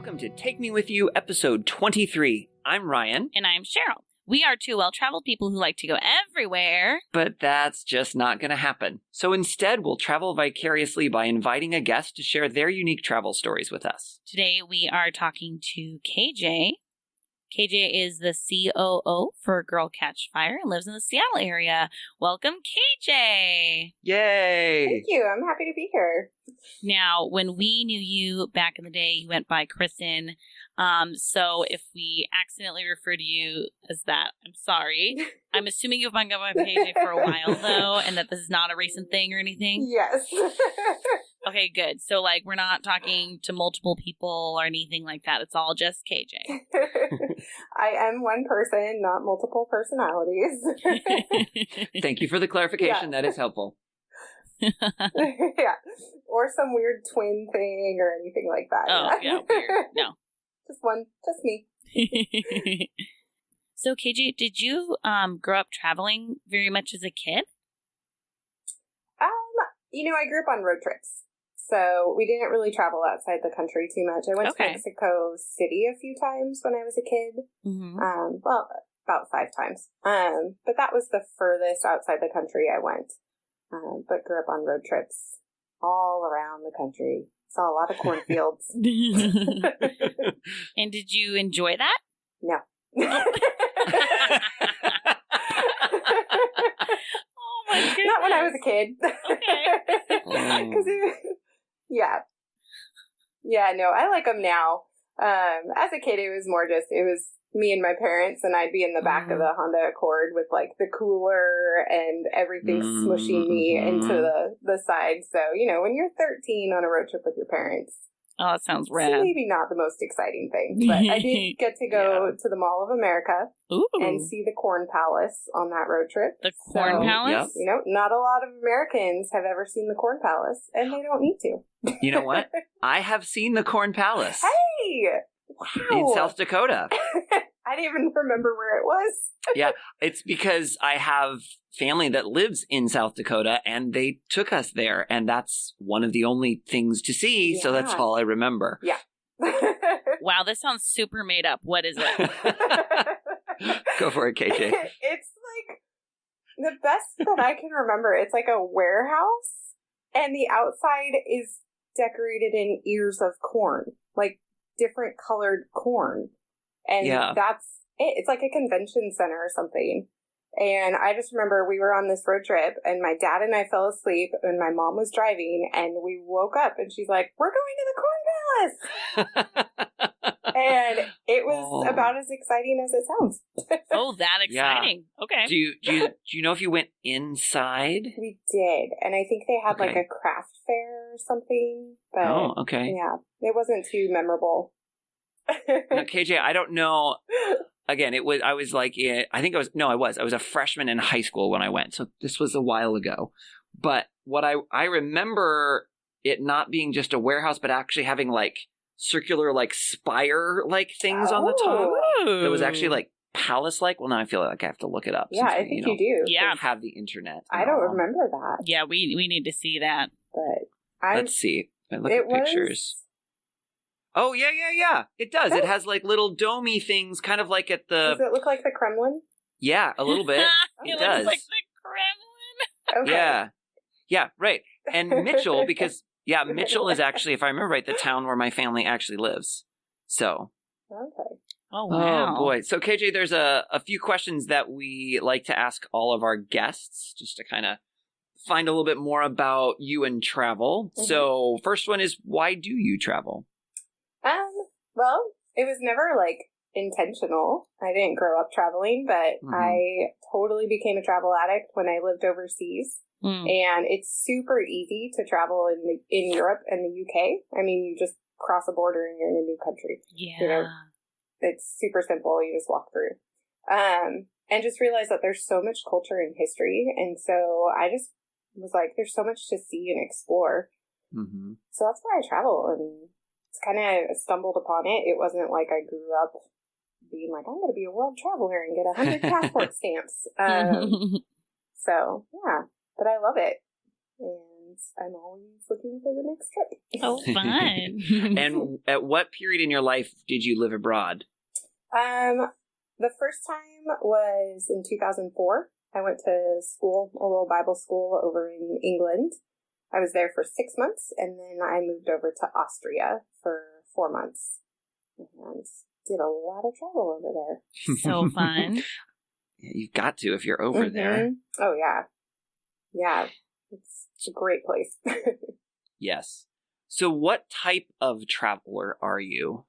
Welcome to Take Me With You, episode 23. I'm Ryan. And I'm Cheryl. We are two well-traveled people who like to go everywhere. But that's just not going to happen. So instead, we'll travel vicariously by inviting a guest to share their unique travel stories with us. Today, we are talking to KJ. KJ is the COO for Girl Catch Fire and lives in the Seattle area. Welcome, KJ. Yay! Thank you. I'm happy to be here. Now, when we knew you back in the day, you went by Kristen. So if we accidentally refer to you as that, I'm sorry. I'm assuming you've been going by KJ for a while, though, and that this is not a recent thing or anything? Yes. Okay, good. So, we're not talking to multiple people or anything like that. It's all just KJ. I am one person, not multiple personalities. Thank you for the clarification. Yeah. That is helpful. Yeah. Or some weird twin thing or anything like that. Oh, yeah, weird. No. Just me. So, KJ, did you grow up traveling very much as a kid? I grew up on road trips. So we didn't really travel outside the country too much. I went to Mexico City a few times when I was a kid. Mm-hmm. About 5 times. But that was the furthest outside the country I went. But grew up on road trips all around the country. Saw a lot of cornfields. And did you enjoy that? No. Oh my goodness. Not when I was a kid. Okay. Yeah, no, I like them now. As a kid, it was me and my parents, and I'd be in the back of the Honda Accord with the cooler and everything smushing me into the side. So, when you're 13 on a road trip with your parents. Oh, that sounds rad. It's maybe not the most exciting thing, but I did get to go to the Mall of America and see the Corn Palace on that road trip. The Corn Palace? Yep. Not a lot of Americans have ever seen the Corn Palace, and they don't need to. You know what? I have seen the Corn Palace. Hey! Wow. In South Dakota. I didn't even remember where it was. Yeah, it's because I have family that lives in South Dakota, and they took us there, and that's one of the only things to see, so that's all I remember. Yeah. Wow, this sounds super made up. What is it? Go for it, KJ. It's the best that I can remember. It's like a warehouse, and the outside is decorated in ears of corn, different colored corn. And that's it. It's like a convention center or something. And I just remember we were on this road trip, and my dad and I fell asleep, and my mom was driving, and we woke up, and she's like, "We're going to the Corn Palace!" And it was about as exciting as it sounds. Oh, that exciting. Yeah. Okay. Do you know if you went inside? We did. And I think they had a craft fair or something. But okay. Yeah, it wasn't too memorable. Now, KJ, I don't know. Again, I was a freshman in high school when I went. So this was a while ago. But what I remember it not being just a warehouse, but actually having circular spire things on the top. That was actually palace-like. Well, now I feel like I have to look it up. Yeah, I think you do. Yeah. Have the internet. I don't remember that. Yeah, we need to see that. But let's see. I look at pictures. Oh, yeah. It does. It has little domey things, kind of like at the... Does it look like the Kremlin? Yeah, a little bit. It does. Looks like the Kremlin. Okay. Yeah, right. And Mitchell, because, Mitchell is actually, if I remember right, the town where my family actually lives. So. Okay. Oh, wow. Oh, boy. So, KJ, there's a few questions that we like to ask all of our guests, just to kind of find a little bit more about you and travel. Mm-hmm. So, first one is, why do you travel? Well, it was never intentional. I didn't grow up traveling, but I totally became a travel addict when I lived overseas. And it's super easy to travel in Europe and the UK. I mean, you just cross a border and you're in a new country. Yeah. It's super simple. You just walk through. And just realized that there's so much culture and history. And so I just was there's so much to see and explore. Mm-hmm. So that's why I travel, and it's kind of stumbled upon it. It wasn't like I grew up being I'm going to be a world traveler and get 100 passport stamps. So, yeah, but I love it. And and I'm always looking for the next trip. Oh, fun. And at what period in your life did you live abroad? The first time was in 2004. I went to school, a little Bible school over in England. I was there for 6 months, and then I moved over to Austria for 4 months and did a lot of travel over there. So fun. You've got to if you're over there. Oh, yeah. Yeah, it's a great place. Yes. So what type of traveler are you?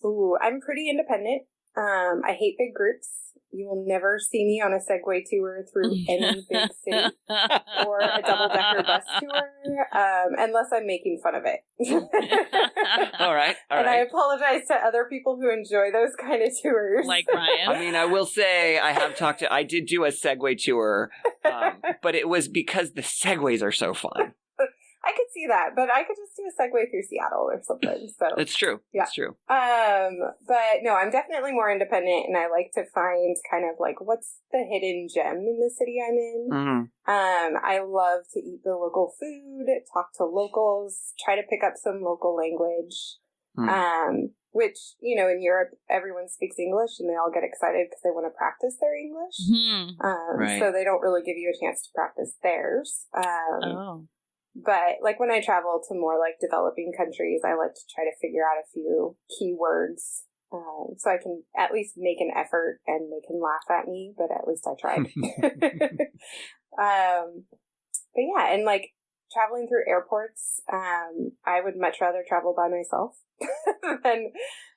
Ooh, I'm pretty independent. I hate big groups. You will never see me on a Segway tour through any big city or a double-decker bus tour, unless I'm making fun of it. All right. And I apologize to other people who enjoy those kind of tours. Like Ryan. I mean, I will say I did do a Segway tour, but it was because the Segways are so fun. I could see that, but I could just do a Segway through Seattle or something. So That's true. Yeah. That's true. But no, I'm definitely more independent, and I like to find kind of like what's the hidden gem in the city I'm in. Mm-hmm. I love to eat the local food, talk to locals, try to pick up some local language. Which, you know, in Europe, everyone speaks English and they all get excited because they want to practice their English. Right. So they don't really give you a chance to practice theirs. But like when I travel to more like developing countries, I like to try to figure out a few key words so I can at least make an effort and they can laugh at me, but at least I tried. But yeah, and like traveling through airports, I would much rather travel by myself than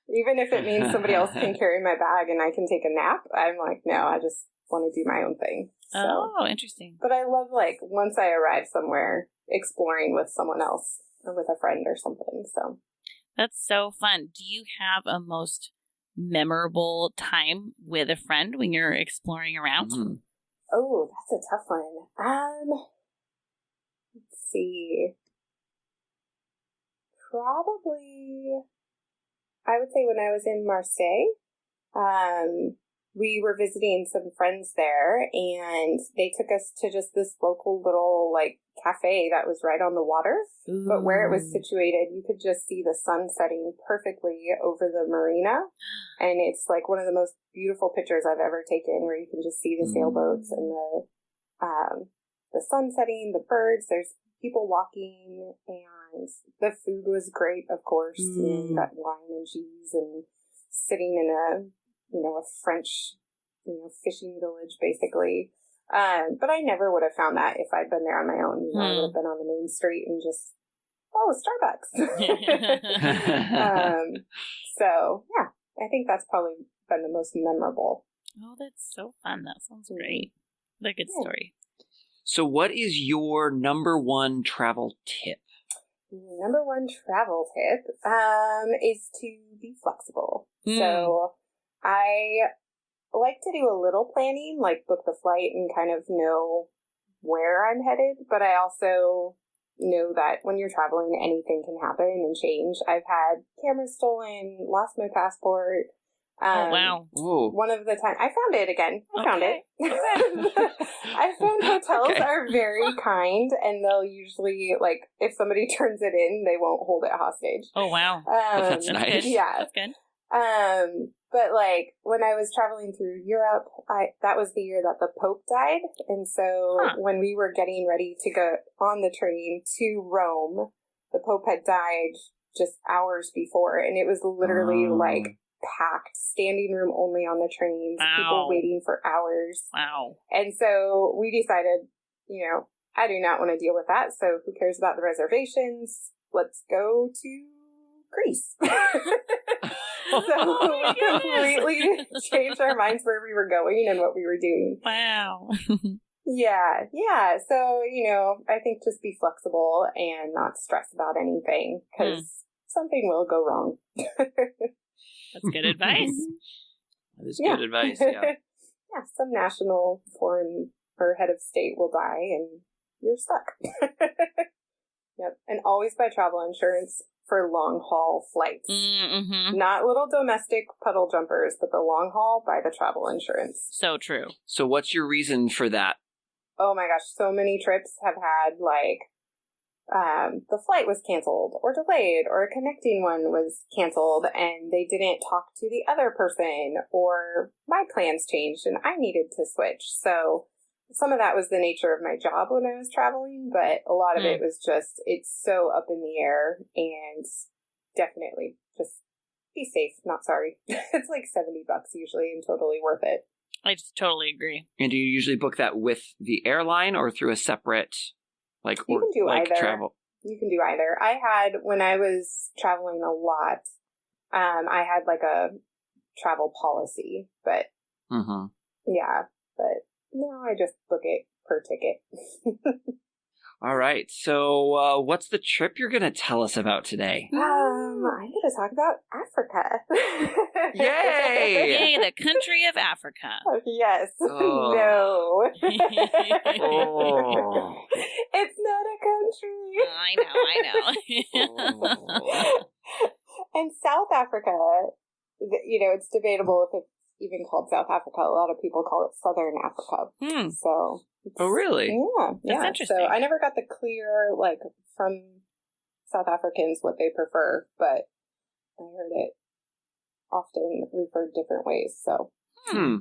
even if it means somebody else can carry my bag and I can take a nap. I'm like, no, I just want to do my own thing. So. Oh, interesting. But I love like once I arrive somewhere, exploring with someone else or with a friend or something. So that's so fun. Do you have a most memorable time with a friend when you're exploring around? Oh, that's a tough one. Let's see. Probably, I would say when I was in Marseille, we were visiting some friends there, and they took us to just this local little, like, cafe that was right on the water. Ooh. But where it was situated, you could just see the sun setting perfectly over the marina. And it's, like, one of the most beautiful pictures I've ever taken, where you can just see the sailboats and the sun setting, the birds. There's people walking, and the food was great, of course. You got wine and cheese and sitting in a French, fishing village, basically. But I never would have found that if I'd been there on my own. I would have been on the main street and just, Starbucks. So, yeah, I think that's probably been the most memorable. Oh, that's so fun. That sounds great. What a good story. So what is your number one travel tip? Number one travel tip is to be flexible. So I like to do a little planning, like book the flight and kind of know where I'm headed, but I also know that when you're traveling, anything can happen and change. I've had cameras stolen, lost my passport. Oh, wow. Ooh. One of the time, I found it again. I found it. I found hotels are very kind, and they'll usually, like, if somebody turns it in, they won't hold it hostage. Oh, wow. That's nice. Good. Yeah. That's good. But like when I was traveling through Europe, that was the year that the Pope died. And so when we were getting ready to go on the train to Rome, the Pope had died just hours before. And it was literally like packed, standing room only on the trains, people waiting for hours. Wow. And so we decided, I do not want to deal with that. So who cares about the reservations? Let's go to Greece. So we completely changed our minds where we were going and what we were doing. Wow. Yeah. So, I think just be flexible and not stress about anything because something will go wrong. That's good advice. That is good advice, yeah. Yeah, some national, foreign, or head of state will die and you're stuck. Yep. And always buy travel insurance for long haul flights. Not little domestic puddle jumpers, but the long haul, buy the travel insurance. So true. So what's your reason for that? Oh my gosh, so many trips have had like the flight was canceled or delayed, or a connecting one was canceled and they didn't talk to the other person, or my plans changed and I needed to switch. So some of that was the nature of my job when I was traveling, but a lot of it was just, it's so up in the air, and definitely just be safe, not sorry. It's like $70 usually and totally worth it. I just totally agree. And do you usually book that with the airline or through a separate, like, you can do either. Travel? You can do either. I had, when I was traveling a lot, I had like a travel policy, but yeah, but now I just book it per ticket. All right. So what's the trip you're going to tell us about today? I'm going to talk about Africa. Yay! Yay, the country of Africa. Yes. Oh. No. Oh. It's not a country. I know. And South Africa, it's debatable if it's even called South Africa. A lot of people call it Southern Africa. So. Oh, really? Yeah. That's interesting. So I never got the clear, from South Africans what they prefer, but I heard it often referred different ways. So, yeah.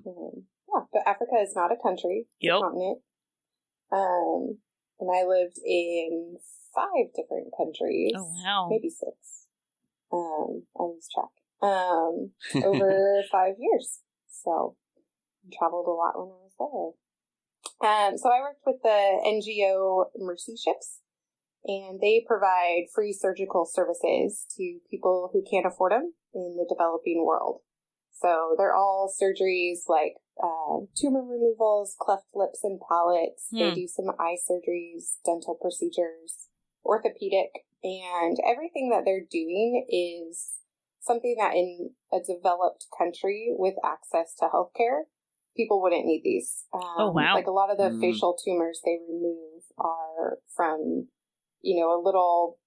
But Africa is not a country. It's a continent. And I lived in 5 different countries. Oh, wow. Maybe 6. I lose track. Over 5 years. So, I traveled a lot when I was there. So I worked with the NGO Mercy Ships, and they provide free surgical services to people who can't afford them in the developing world. So they're all surgeries like tumor removals, cleft lips and palates. They do some eye surgeries, dental procedures, orthopedic, and everything that they're doing is something that in a developed country with access to healthcare, people wouldn't need these. Oh, wow. Like a lot of the facial tumors they remove are from, a little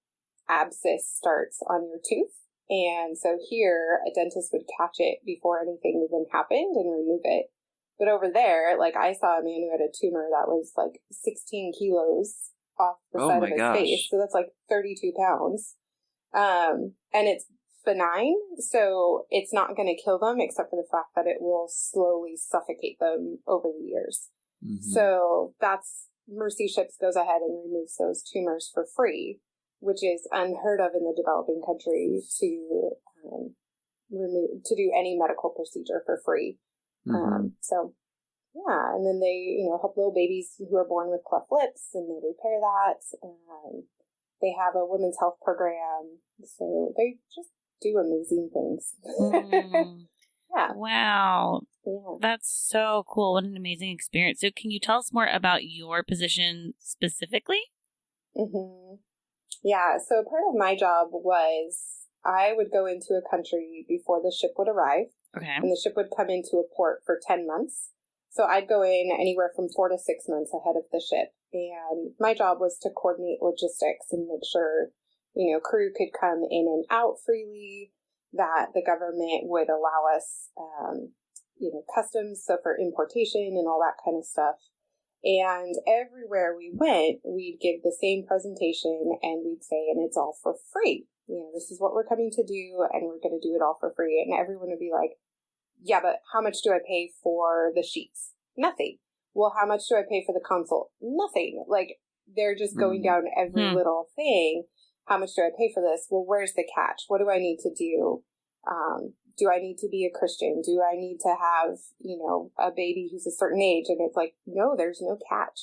abscess starts on your tooth. And so here, a dentist would catch it before anything even happened and remove it. But over there, I saw a man who had a tumor that was 16 kilos off the side of his face. So that's 32 pounds. And it's benign, so it's not going to kill them except for the fact that it will slowly suffocate them over the years. So that's Mercy Ships goes ahead and removes those tumors for free, which is unheard of in the developing country to do any medical procedure for free. So yeah, and then they help little babies who are born with cleft lips, and they repair that. They have a women's health program, so they just do amazing things. Yeah. Wow. Yeah. That's so cool. What an amazing experience. So can you tell us more about your position specifically? Yeah. So part of my job was I would go into a country before the ship would arrive. Okay. And the ship would come into a port for 10 months. So I'd go in anywhere from 4 to 6 months ahead of the ship. And my job was to coordinate logistics and make sure crew could come in and out freely, that the government would allow us, customs, so for importation and all that kind of stuff. And everywhere we went, we'd give the same presentation and we'd say, and it's all for free. This is what we're coming to do, and we're going to do it all for free. And everyone would be like, yeah, but how much do I pay for the sheets? Nothing. Well, how much do I pay for the consult? Nothing. They're just going down every little thing. How much do I pay for this? Well, where's the catch? What do I need to do? Do I need to be a Christian? Do I need to have, a baby who's a certain age? And it's no, there's no catch.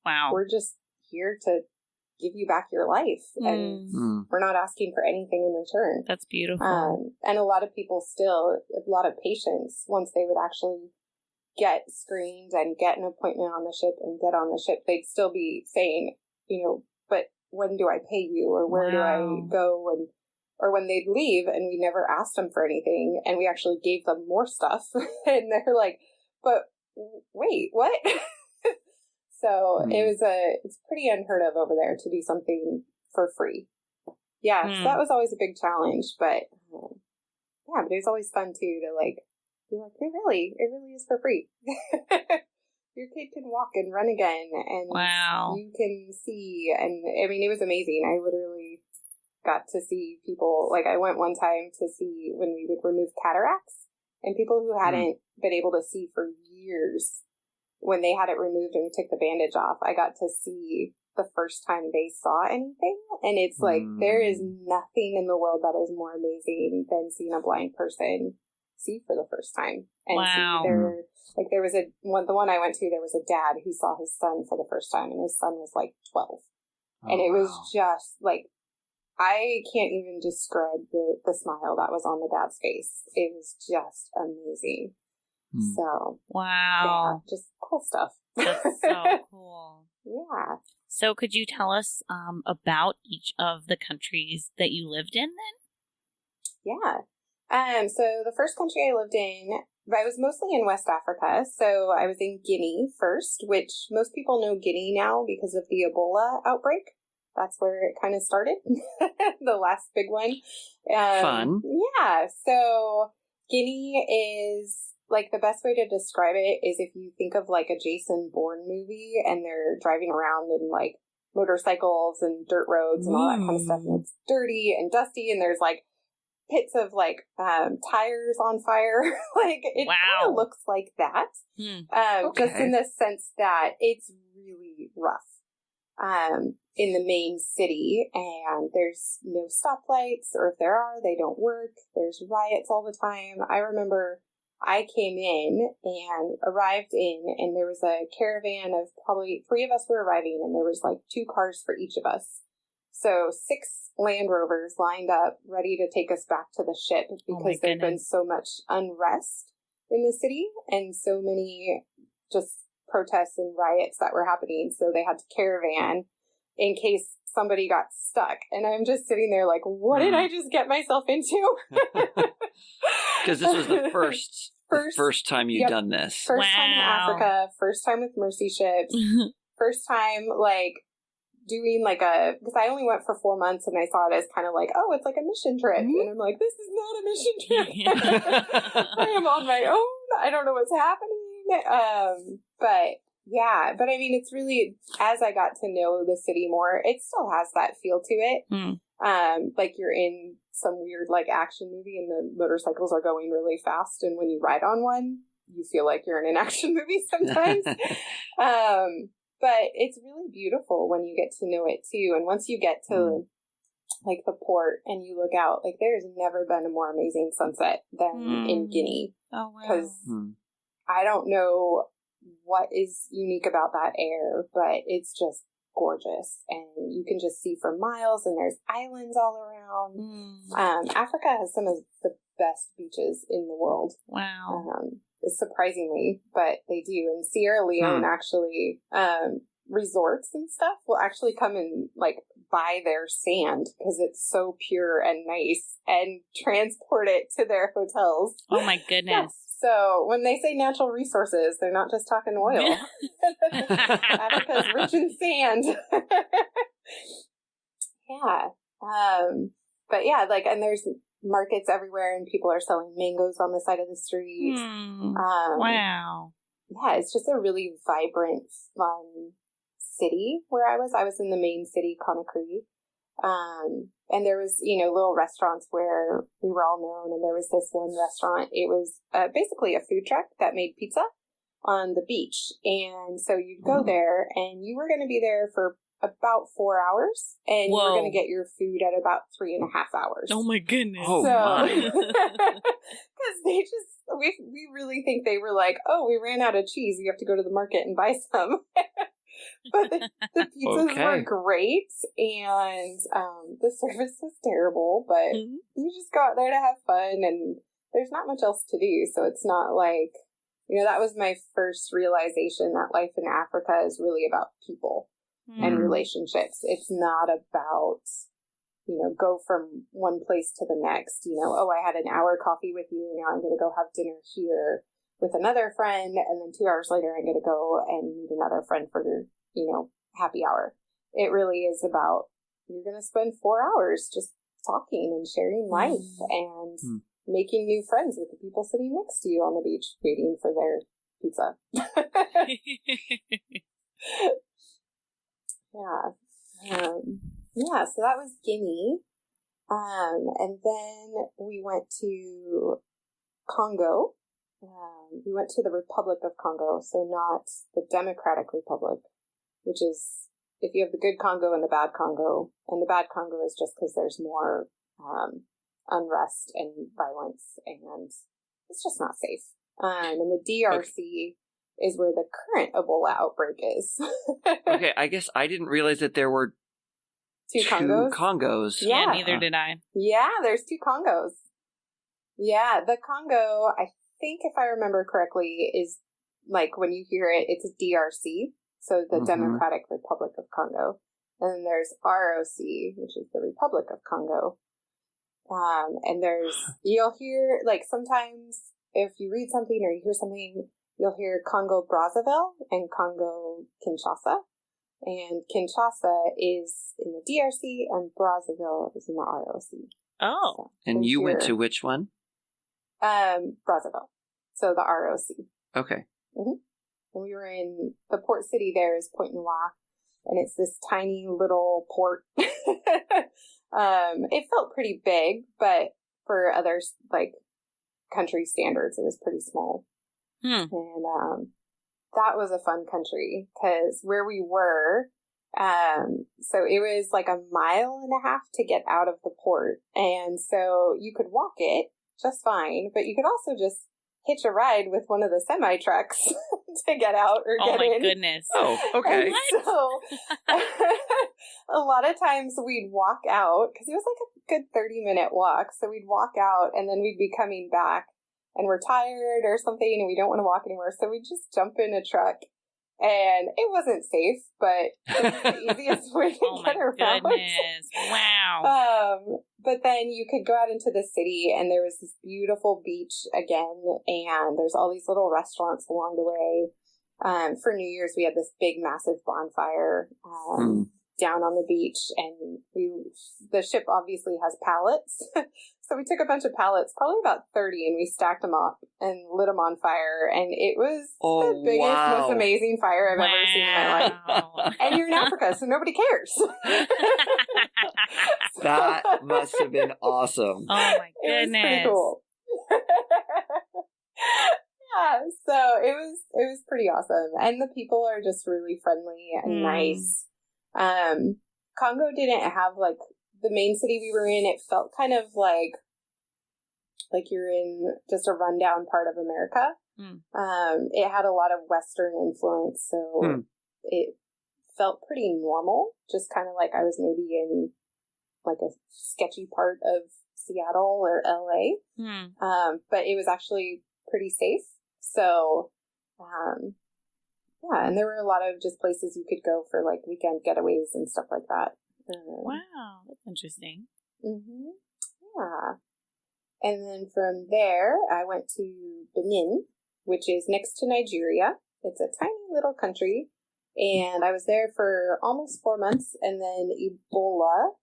Wow. We're just here to give you back your life. And we're not asking for anything in return. That's beautiful. And a lot of people a lot of patients, once they would actually get screened and get an appointment on the ship and get on the ship, they'd still be saying, but when do I pay you, or where do I go? Or when they'd leave and we never asked them for anything and we actually gave them more stuff and they're like, but wait, what? So it's pretty unheard of over there to do something for free. Yeah. So that was always a big challenge, but but it was always fun too to be like, it really is for free. your kid can walk and run again, and wow. you can see, and I mean, it was amazing. I literally got to see people, like I went one time to see when we would remove cataracts, and people who hadn't been able to see for years, when they had it removed and we took the bandage off, I got to see the first time they saw anything, and it's like, there is nothing in the world that is more amazing than seeing a blind person see for the first time, and wow. see their, like there was the one I went to, there was a dad who saw his son for the first time, and his son was like 12, and it was just like, I can't even describe the smile that was on the dad's face. It was just amazing. So wow, yeah, just cool stuff. That's so cool. Yeah. So could you tell us about each of the countries that you lived in then? Yeah. So the first country I lived in, I was mostly in West Africa. So I was in Guinea first, which most people know Guinea now because of the Ebola outbreak. That's where it kind of started, the last big one. Fun. Yeah. So Guinea is, like, the best way to describe it is if you think of like a Jason Bourne movie and they're driving around in like motorcycles and dirt roads and all that kind of stuff, and it's dirty and dusty, and there's like pits of like tires on fire. Like it kind of looks like that. Just in the sense that it's really rough in the main city, and there's no stoplights, or if there are, they don't work. There's riots all the time. I remember I came in and arrived in, and there was a caravan of probably 3 of us were arriving, and there was like 2 cars for each of us. So 6 Land Rovers lined up, ready to take us back to the ship, because there'd been so much unrest in the city and so many just protests and riots that were happening. So they had to caravan in case somebody got stuck. And I'm just sitting there like, what did I just get myself into? Because this was the first time you'd done this. First time in Africa, first time with Mercy Ships, first time like doing like because I only went for 4 months, and I saw it as kind of like, oh, it's like a mission trip. And I'm like, this is not a mission trip. I am on my own. I don't know what's happening. But I mean, it's really, as I got to know the city more, it still has that feel to it. Like you're in some weird like action movie and the motorcycles are going really fast, and when you ride on one, you feel like you're in an action movie sometimes. But it's really beautiful when you get to know it too. And once you get to like the port and you look out, like there's never been a more amazing sunset than in Guinea. Oh, wow. Because I don't know what is unique about that air, but it's just gorgeous, and you can just see for miles, and there's islands all around. Africa has some of the best beaches in the world. Wow. Surprisingly, but they do. And Sierra Leone actually, resorts and stuff will actually come and like buy their sand because it's so pure and nice, and transport it to their hotels. Oh my goodness. Yes. So when they say natural resources, they're not just talking oil. Africa's rich in sand. Yeah. But yeah, like, and there's markets everywhere, and people are selling mangoes on the side of the street. Wow. Yeah, it's just a really vibrant, fun city where I was. I was in the main city, Conakry. And there was, little restaurants where we were all known, and there was this one restaurant. It was basically a food truck that made pizza on the beach. And so you'd go there, and you were going to be there for about 4 hours, and you were going to get your food at about 3.5 hours. Oh my goodness. Oh my. Because we really think they were like, oh, we ran out of cheese. You have to go to the market and buy some. But the pizzas were great, and the service was terrible, but you just go out there to have fun, and there's not much else to do, so it's not like, that was my first realization that life in Africa is really about people and relationships. It's not about, go from one place to the next, oh, I had an hour coffee with you, now I'm going to go have dinner here with another friend, and then 2 hours later I'm going to go and meet another friend for happy hour. It really is about, you're going to spend 4 hours just talking and sharing life and making new friends with the people sitting next to you on the beach, waiting for their, pizza. Yeah, so that was Guinea. And then we went to Congo. We went to the Republic of Congo, so not the Democratic Republic, which is, if you have the good Congo and the bad Congo, and the bad Congo is just because there's more unrest and violence, and it's just not safe. And the DRC is where the current Ebola outbreak is. Okay, I guess I didn't realize that there were two Congos. Yeah, neither did I. Yeah, there's two Congos. Yeah, the Congo, I think if I remember correctly, is like when you hear it, it's DRC, so the Democratic Republic of Congo. And then there's ROC, which is the Republic of Congo. And you'll hear, like, sometimes if you read something or you hear something, you'll hear Congo Brazzaville and Congo Kinshasa. And Kinshasa is in the DRC and Brazzaville is in the ROC. Oh. So, and you went to which one? Brazzaville. So the ROC. Okay. Mm-hmm. And we were in, the port city there is Pointe Noire, and it's this tiny little port. It felt pretty big, but for other, like, country standards, it was pretty small. And that was a fun country, because where we were, so it was like 1.5 miles to get out of the port. And so you could walk it just fine, but you could also just hitch a ride with one of the semi trucks to get out or get in. Oh my goodness. Oh, okay. And so a lot of times we'd walk out, because it was like a good 30-minute walk. So we'd walk out and then we'd be coming back and we're tired or something and we don't want to walk anymore. So we'd just jump in a truck. And it wasn't safe, but it was the easiest way to get around. Goodness. Wow. But then you could go out into the city, and there was this beautiful beach again, and there's all these little restaurants along the way. For New Year's, we had this big, massive bonfire down on the beach, and the ship obviously has pallets. So we took a bunch of pallets, probably about 30, and we stacked them up and lit them on fire. And it was the biggest, most amazing fire I've ever seen in my life. And you're in Africa, so nobody cares. That must have been awesome. Oh my goodness. It was pretty cool. Yeah, so it was pretty awesome. And the people are just really friendly and nice. Congo didn't have, like, the main city we were in, it felt kind of like you're in just a rundown part of America. It had a lot of Western influence, so it felt pretty normal, just kind of like I was maybe in like a sketchy part of Seattle or LA. But it was actually pretty safe. So, yeah, and there were a lot of just places you could go for like weekend getaways and stuff like that. Wow, that's interesting. Yeah. And then from there, I went to Benin, which is next to Nigeria. It's a tiny little country. And I was there for almost 4 months. And then Ebola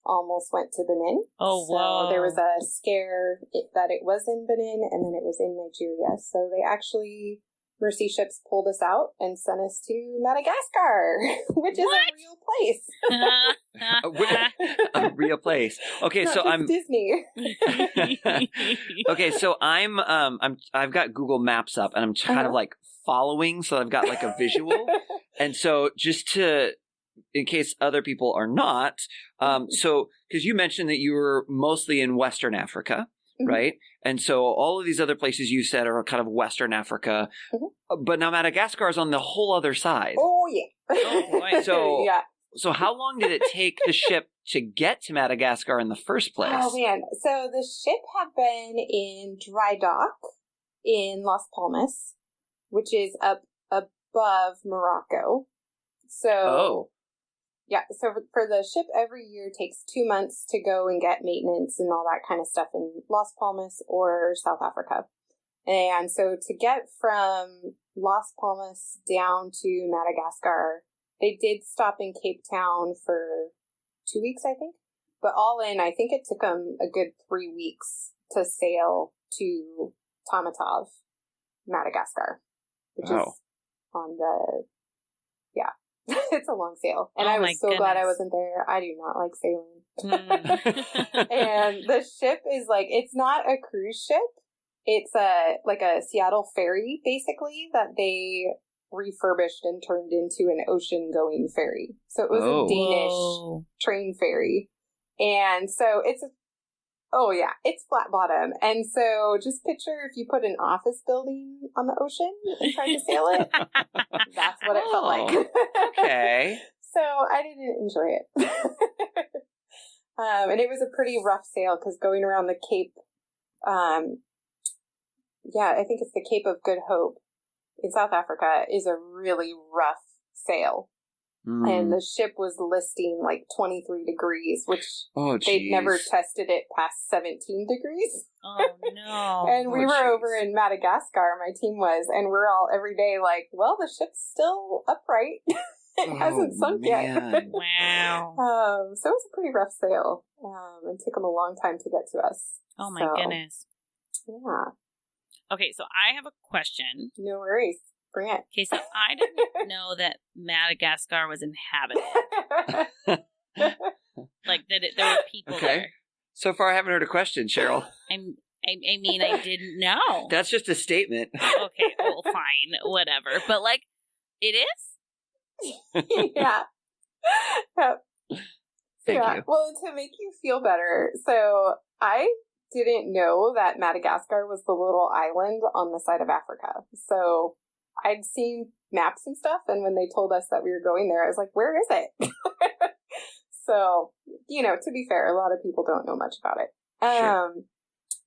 almost went to Benin. Oh, wow. So there was a scare that it was in Benin and then it was in Nigeria. So they actually... Mercy ships pulled us out and sent us to Madagascar, which is a real place. A real place. Okay, Not so just I'm Disney. Okay, so I've got Google Maps up and I'm kind of like following, so I've got like a visual. And so just in case other people are not, so because you mentioned that you were mostly in Western Africa. Right? And so all of these other places you said are kind of Western Africa, but now Madagascar is on the whole other side. Oh, yeah. Oh, boy. So, yeah. So how long did it take the ship to get to Madagascar in the first place? Oh, man. So the ship had been in dry dock in Las Palmas, which is up above Morocco. So... Yeah, so for the ship every year takes 2 months to go and get maintenance and all that kind of stuff in Las Palmas or South Africa. And so to get from Las Palmas down to Madagascar, they did stop in Cape Town for 2 weeks, I think. But all in, I think it took them a good 3 weeks to sail to Tamatave, Madagascar. which is on the, it's a long sail. And I was so glad I wasn't there. I do not like sailing. And the ship is like, it's not a cruise ship. It's like a Seattle ferry, basically, that they refurbished and turned into an ocean-going ferry. So it was a Danish train ferry. And so it's flat bottom. And so just picture if you put an office building on the ocean and tried to sail it. That's what it felt like. Okay. So I didn't enjoy it. And it was a pretty rough sail because going around the Cape, I think it's the Cape of Good Hope in South Africa, is a really rough sail. And the ship was listing like 23 degrees, which they'd never tested it past 17 degrees. Oh, no. And we were over in Madagascar, my team was, and we're all every day like, well, the ship's still upright. It hasn't sunk yet. Wow. So it was a pretty rough sail. It took them a long time to get to us. Oh, my goodness. Yeah. Okay, so I have a question. No worries. Bring it. Okay, so I didn't know that Madagascar was inhabited. Like, that there were people there. So far, I haven't heard a question, Cheryl. I mean, I didn't know. That's just a statement. Okay, well, fine, whatever. But, like, it is? Yeah. Thank you. Well, to make you feel better, so I didn't know that Madagascar was the little island on the side of Africa. So I'd seen maps and stuff, and when they told us that we were going there, I was like, where is it? So, to be fair, a lot of people don't know much about it. Sure.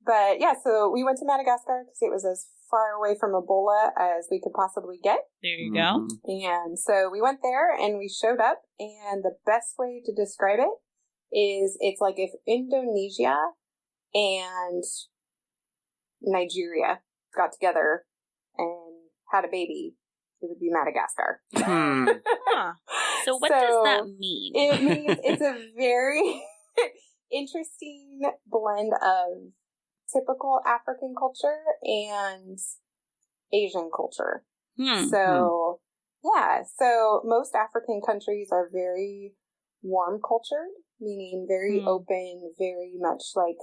But yeah, so we went to Madagascar because it was as far away from Ebola as we could possibly get. There you go. And so we went there and we showed up, and the best way to describe it is it's like if Indonesia and Nigeria got together and had a baby, it would be Madagascar. Huh. So what does that mean? It means it's a very interesting blend of typical African culture and Asian culture. So most African countries are very warm cultured, meaning very open, very much like,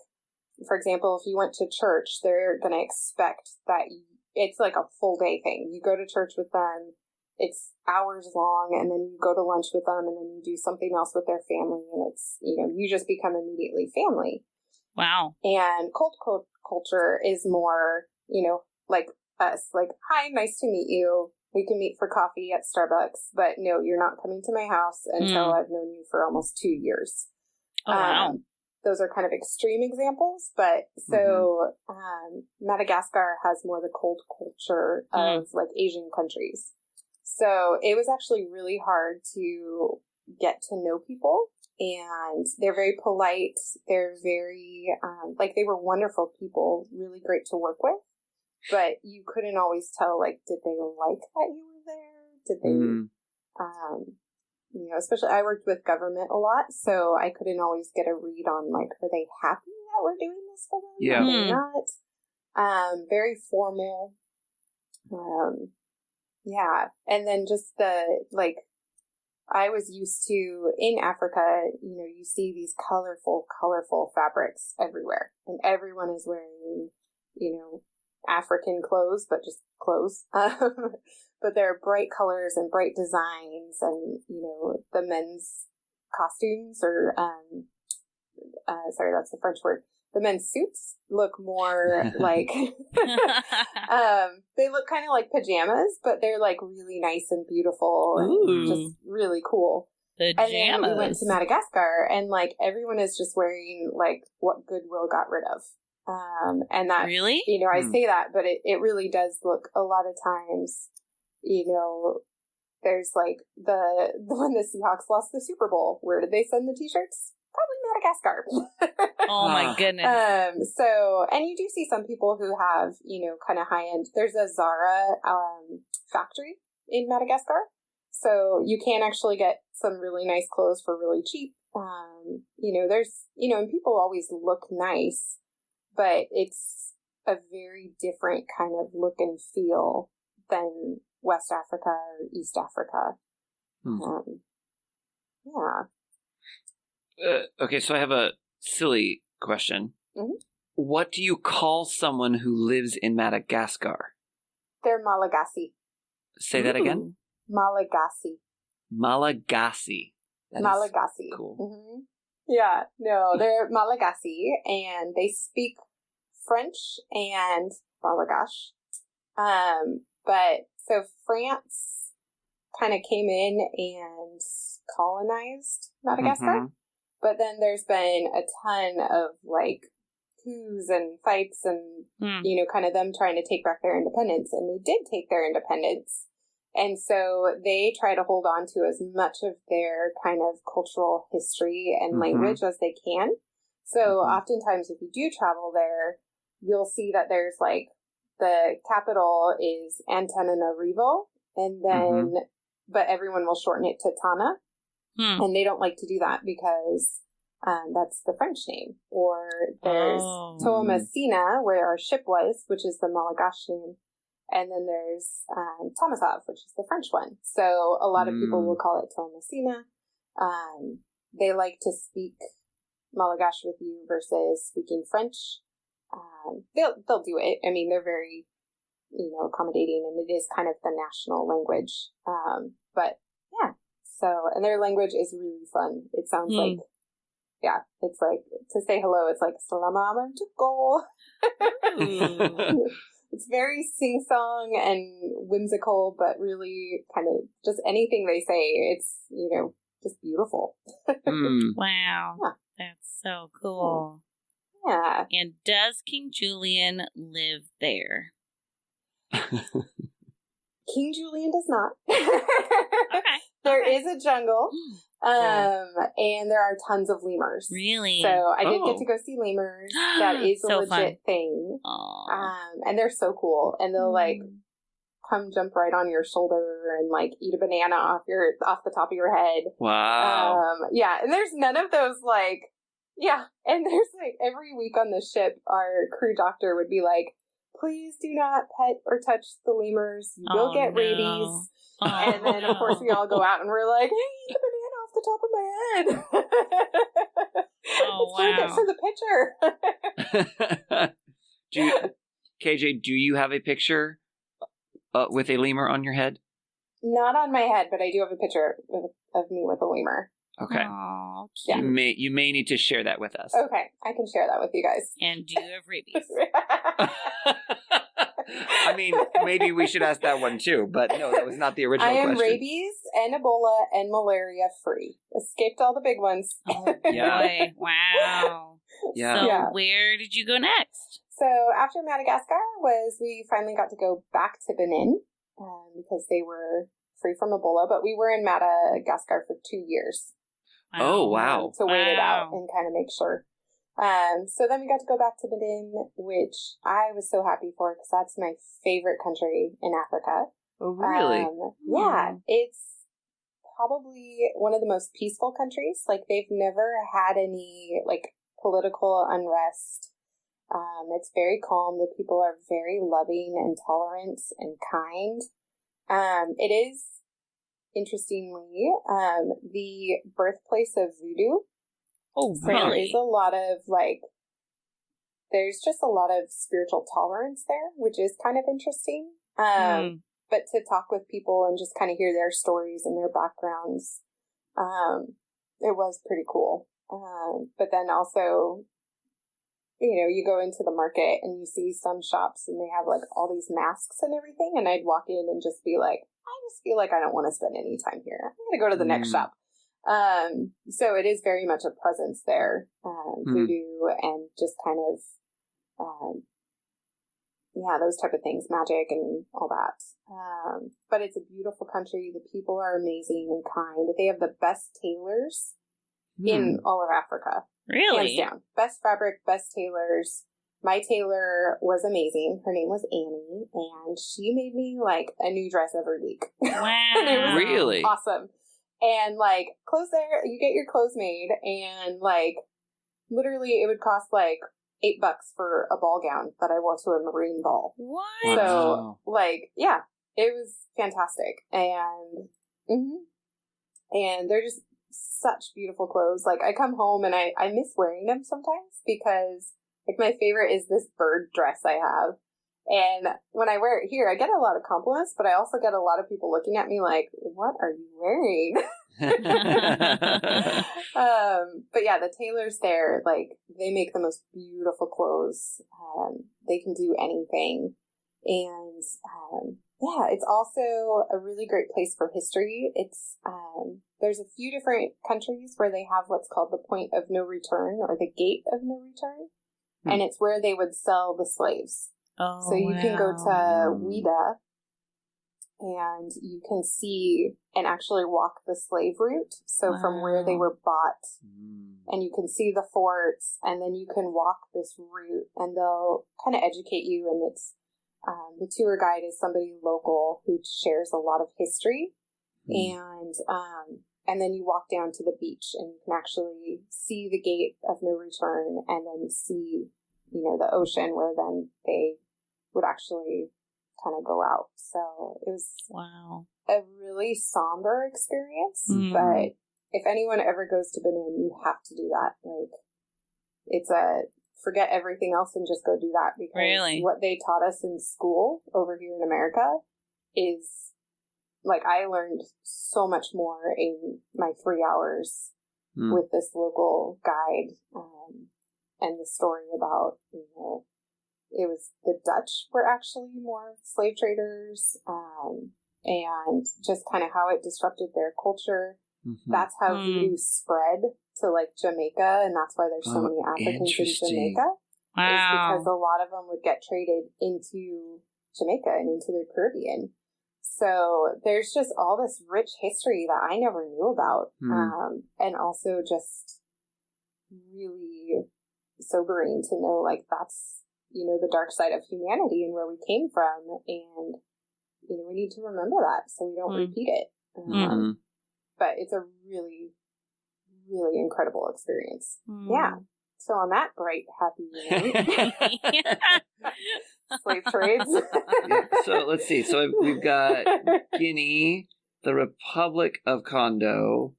for example, if you went to church, they're going to expect that it's like a full day thing. You go to church with them, it's hours long, and then you go to lunch with them, and then you do something else with their family, and it's, you just become immediately family. Wow. And cult culture is more, like us, like, hi, nice to meet you. We can meet for coffee at Starbucks, but no, you're not coming to my house until I've known you for almost 2 years. Oh, wow. Those are kind of extreme examples, but so Madagascar has more the cold culture of like Asian countries. So it was actually really hard to get to know people, and they're very polite. They're very, they were wonderful people, really great to work with, but you couldn't always tell, like, did they like that you were there? Did they, especially I worked with government a lot, so I couldn't always get a read on, like, are they happy that we're doing this for them? Yeah. Are they not? Very formal. And then just I was used to, in Africa, you see these colorful fabrics everywhere, and everyone is wearing, African clothes, but just clothes. But there are bright colors and bright designs, and, the men's costumes or, sorry, that's the French word. The men's suits look more like, they look kind of like pajamas, but they're like really nice and beautiful and just really cool. Pajamas. And then we went to Madagascar, and like everyone is just wearing like what Goodwill got rid of. And that, really? I say that, but it really does look a lot of times, there's like when the Seahawks lost the Super Bowl, where did they send the t-shirts? Probably Madagascar. Oh my goodness. So, and you do see some people who have, kind of high end. There's a Zara factory in Madagascar. So you can actually get some really nice clothes for really cheap. There's, and people always look nice, but it's a very different kind of look and feel than West Africa or East Africa. Okay, so I have a silly question. Mm-hmm. What do you call someone who lives in Madagascar? They're Malagasy. Say that again? Malagasy. Malagasy. That Malagasy. Cool. Mm-hmm. Yeah, no, they're Malagasy, and they speak French and Malagash. But so France kind of came in and colonized Madagascar, but then there's been a ton of like coups and fights and, kind of them trying to take back their independence, and they did take their independence. And so they try to hold on to as much of their kind of cultural history and language as they can. So oftentimes if you do travel there, you'll see that there's like the capital is Antananarivo, and then, but everyone will shorten it to Tana. And they don't like to do that because that's the French name. Or there's Toamasina, where our ship was, which is the Malagash name. And then there's Tomasov, which is the French one. So a lot of people will call it Toamasina. They like to speak Malagash with you versus speaking French. They'll do it. I mean, they're very, accommodating, and it is kind of the national language. But yeah, so, and their language is really fun. It sounds like, it's like, to say hello, it's like, Salama Amantuko. It's very sing-song and whimsical, but really kind of just anything they say, it's, just beautiful. Wow. Yeah. That's so cool. Yeah. And does King Julian live there? King Julian does not. Okay. There is a jungle, and there are tons of lemurs. Really? So I did get to go see lemurs. That is a so legit thing. And they're so cool. And they'll like come jump right on your shoulder and like eat a banana off the top of your head. Wow. Yeah. And there's none of those like, and there's like every week on the ship, our crew doctor would be like, please do not pet or touch the lemurs. You will get rabies. And then, of course, we all go out and we're like, hey, eat the banana off the top of my head. Let's take it for the picture. KJ, do you have a picture with a lemur on your head? Not on my head, but I do have a picture of me with a lemur. Okay. Aww, you may need to share that with us. Okay, I can share that with you guys. And do you have rabies? I mean, maybe we should ask that one too, but no, that was not the original question. I am rabies and Ebola and malaria free. Escaped all the big ones. Oh boy! Wow. Yeah. So where did you go next? So after Madagascar we finally got to go back to Benin because they were free from Ebola, but we were in Madagascar for 2 years. Wow. Oh, wow. To wait it out and kind of make sure. So then we got to go back to Benin, which I was so happy for because that's my favorite country in Africa. Oh, really? Yeah, it's probably one of the most peaceful countries. Like, they've never had any, like, political unrest. It's very calm. The people are very loving and tolerant and kind. It is, interestingly, the birthplace of voodoo. Oh, so really? there is a lot of, like, there's just a lot of spiritual tolerance there, which is kind of interesting. But to talk with people and just kind of hear their stories and their backgrounds, it was pretty cool. But then also, you go into the market and you see some shops and they have like all these masks and everything. And I'd walk in and just be like, I just feel like I don't want to spend any time here. I'm going to go to the next shop. So it is very much a presence there, voodoo and just kind of, those type of things, magic and all that. But it's a beautiful country. The people are amazing and kind. They have the best tailors in all of Africa. Really? Hands down. Best fabric, best tailors. My tailor was amazing. Her name was Annie, and she made me like a new dress every week. Wow. And it was Really? awesome. And like clothes there, you get your clothes made, and like literally it would cost like $8 for a ball gown that I wore to a Marine ball. What? So like, yeah, it was fantastic. And, and they're just such beautiful clothes. Like, I come home and I miss wearing them sometimes because, like, my favorite is this bird dress I have. And when I wear it here, I get a lot of compliments, but I also get a lot of people looking at me like, what are you wearing? But yeah, the tailors there, like, they make the most beautiful clothes. They can do anything. And, yeah, it's also a really great place for history. It's, there's a few different countries where they have what's called the point of no return or the gate of no return. And it's where they would sell the slaves. Oh, so you can go to Ouida and you can see and actually walk the slave route. So from where they were bought, and you can see the forts, and then you can walk this route, and they'll kind of educate you. And it's the tour guide is somebody local who shares a lot of history, and then you walk down to the beach, and you can actually see the gate of no return, and then see, you know, the ocean where then they would actually kind of go out. So it was a really somber experience, but if anyone ever goes to Benin, you have to do that. Like, it's forget everything else and just go do that, because what they taught us in school over here in America is, like, I learned so much more in my 3 hours with this local guide, and the story about, you know, it was the Dutch were actually more slave traders, and just kind of how it disrupted their culture. That's how voodoo spread to, like, Jamaica, and that's why there's so many Africans in Jamaica. Is because a lot of them would get traded into Jamaica and into the Caribbean. So there's just all this rich history that I never knew about, and also just really sobering to know, like, that's, you know, the dark side of humanity and where we came from, and, you know, we need to remember that so we don't repeat it. But it's a really, really incredible experience. Yeah. So on that bright, happy note, slave trades. So let's see. So we've got Guinea, the Republic of Congo,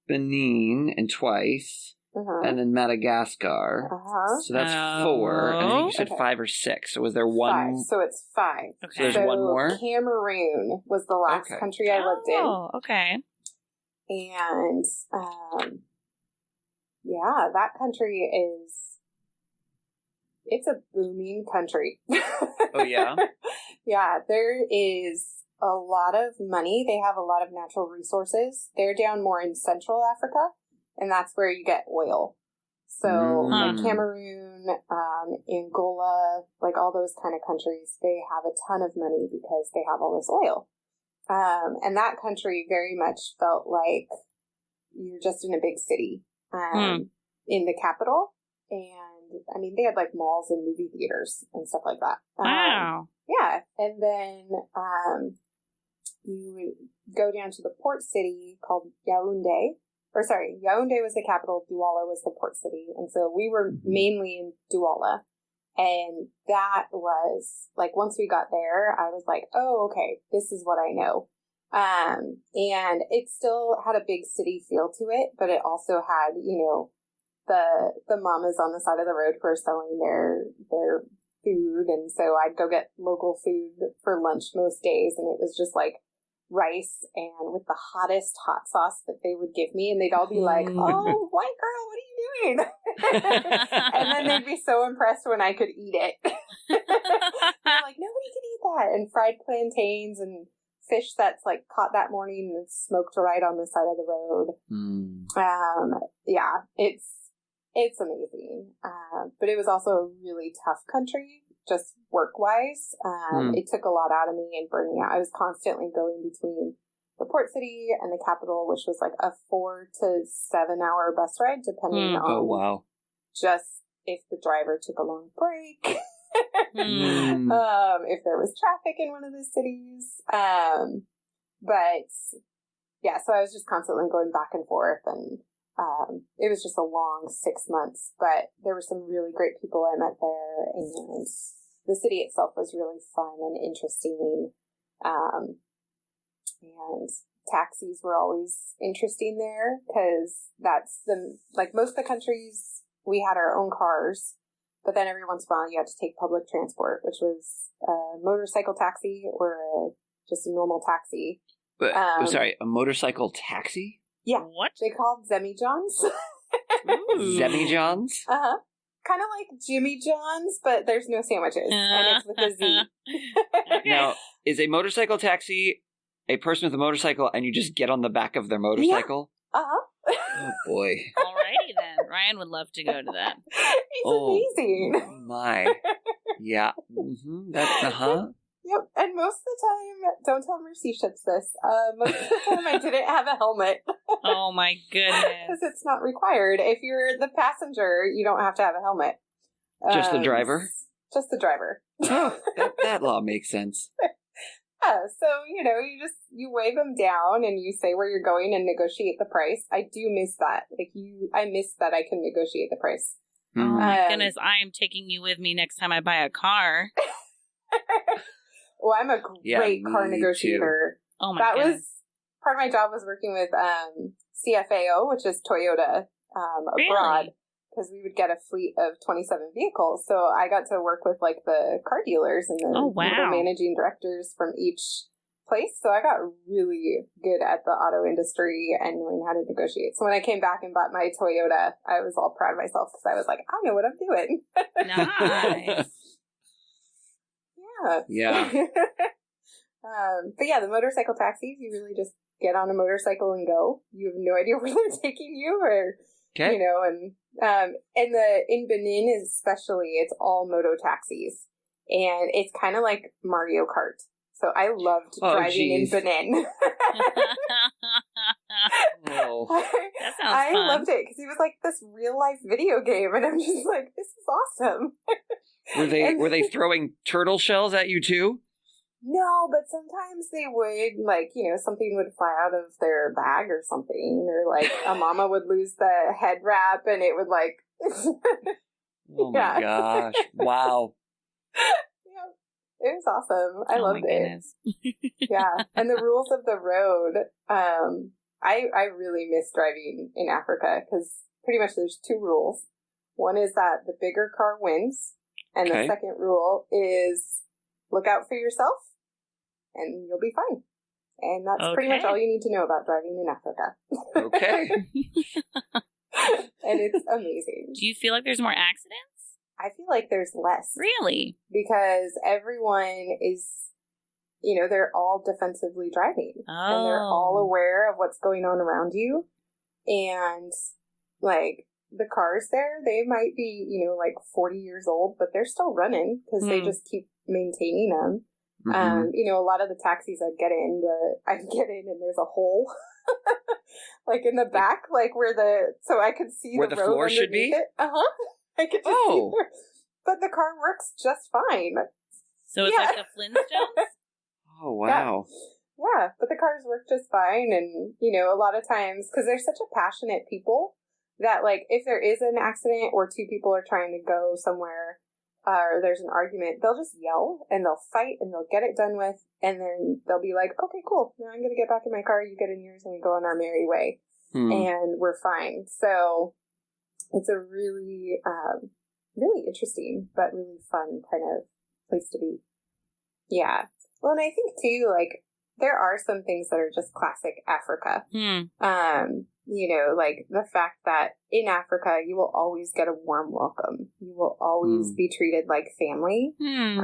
Benin, and twice. And then Madagascar. So that's 4. And I think you said 5 or 6. So was there one? 5. So it's 5. Okay. So there's one more? Cameroon was the last country I lived in. Oh, okay. And, yeah, that country it's a booming country. Oh, yeah? Yeah, there is a lot of money. They have a lot of natural resources. They're down more in Central Africa. And that's where you get oil. So, like Cameroon, Angola, like all those kind of countries, they have a ton of money because they have all this oil. And that country very much felt like you're just in a big city, in the capital. And, I mean, they had, like, malls and movie theaters and stuff like that. Wow. Yeah. And then you would go down to the port city called Yaoundé. Or sorry, Yaoundé was the capital, Douala was the port city. And so we were mainly in Douala. And that was, like, once we got there, I was like, oh, okay, this is what I know. And it still had a big city feel to it, but it also had, you know, the mamas on the side of the road who are selling their food. And so I'd go get local food for lunch most days. And it was just like rice and with the hottest hot sauce that they would give me. And they'd all be like, oh, white girl, what are you doing? And then they'd be so impressed when I could eat it. They're like, nobody can eat that. And fried plantains and fish that's like caught that morning and smoked right on the side of the road. Yeah, it's amazing. But it was also a really tough country, just work-wise. It took a lot out of me and burned me out. I was constantly going between the port city and the capital, which was like a 4 to 7 hour bus ride, depending on just if the driver took a long break, if there was traffic in one of the cities. But yeah, so I was just constantly going back and forth, and it was just a long 6 months, but there were some really great people I met there, and the city itself was really fun and interesting. And taxis were always interesting there because that's most of the countries, we had our own cars, but then every once in a while you had to take public transport, which was a motorcycle taxi or just a normal taxi. But, sorry, a motorcycle taxi? Yeah. What? They called Zemi-Johns. Zemi-Johns? Uh-huh. Kind of like Jimmy John's, but there's no sandwiches, and it's with a Z. Okay. Now, is a motorcycle taxi a person with a motorcycle and you just get on the back of their motorcycle? Yeah. Uh-huh. Oh, boy. Alrighty then. Ryan would love to go to that. It's amazing. My. Yeah. Mm-hmm. Yep. And most of the time, don't tell Mercy Ships this, most of the time I didn't have a helmet. Oh my goodness. Because it's not required. If you're the passenger, you don't have to have a helmet. Just the driver? Just the driver. Oh, that law makes sense. Yeah, so, you wave them down and you say where you're going and negotiate the price. I do miss that. I miss that I can negotiate the price. Oh my goodness, I am taking you with me next time I buy a car. Well, I'm a great car negotiator. Too. Oh my goodness. Was part of my job was working with CFAO, which is Toyota, abroad, because we would get a fleet of 27 vehicles. So I got to work with the car dealers and the managing directors from each place. So I got really good at the auto industry and knowing how to negotiate. So when I came back and bought my Toyota, I was all proud of myself because I was like, I know what I'm doing. Nice. Yeah. But yeah, the motorcycle taxis, you really just get on a motorcycle and go. You have no idea where they're taking you, or in Benin especially, it's all moto taxis, and it's kind of like Mario Kart. So I loved driving in Benin. That sounds I fun. loved it because it was like this real life video game, and I'm just like, this is awesome. Were they throwing turtle shells at you too? No, but sometimes they would, something would fly out of their bag or something, or a mama would lose the head wrap, and it would Oh my gosh! Wow. It was awesome. I loved it. Yeah. And the rules of the road, I really miss driving in Africa because pretty much there's two rules. One is that the bigger car wins. And the second rule is look out for yourself and you'll be fine. And that's pretty much all you need to know about driving in Africa. Okay. And it's amazing. Do you feel like there's more accidents? I feel like there's less. Really? Because everyone is, they're all defensively driving. Oh. And they're all aware of what's going on around you. And, the cars there, they might be, 40 years old, but they're still running because they just keep maintaining them. Mm-hmm. A lot of the taxis I'd get in and there's a hole. In the back, so I could see where the the road floor should be? it. I could just see where, but the car works just fine. So it's like the Flintstones? Oh, wow. Yeah, but the cars work just fine. And, a lot of times, because they're such a passionate people, that, if there is an accident or two people are trying to go somewhere or there's an argument, they'll just yell and they'll fight and they'll get it done with. And then they'll be like, okay, cool. Now I'm going to get back in my car. You get in yours and we go on our merry way. And we're fine. So it's a really, really interesting, but really fun kind of place to be. Yeah. Well, and I think too, there are some things that are just classic Africa. The fact that in Africa, you will always get a warm welcome. You will always be treated like family. They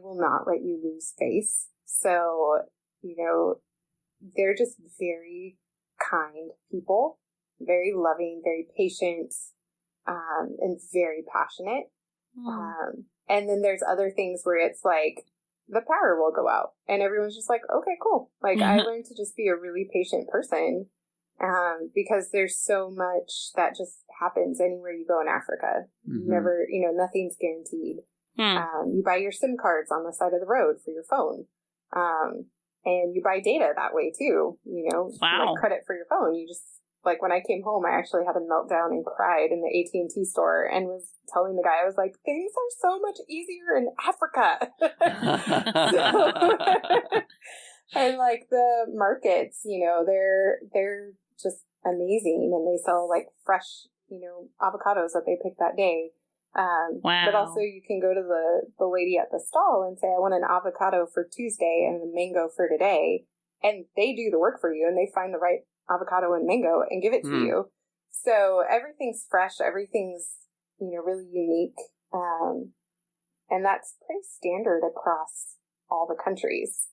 will not let you lose face. So, they're just very kind people, very loving, very patient, and very passionate. And then there's other things where it's the power will go out and everyone's just like, okay, cool. I learned to just be a really patient person, because there's so much that just happens anywhere you go in Africa. You never, nothing's guaranteed. You buy your SIM cards on the side of the road for your phone. And you buy data that way too, Wow. credit for your phone. You just like when I came home, I actually had a meltdown and cried in the AT&T store and was telling the guy, I was like, things are so much easier in Africa. And like the markets, you know, they're just amazing, and they sell like fresh, you know, avocados that they pick that day. Wow. But also you can go to the lady at the stall and say, I want an avocado for Tuesday and a mango for today. And they do the work for you, and they find the right avocado and mango and give it to you. So everything's fresh. Everything's, you know, really unique. And that's pretty standard across all the countries.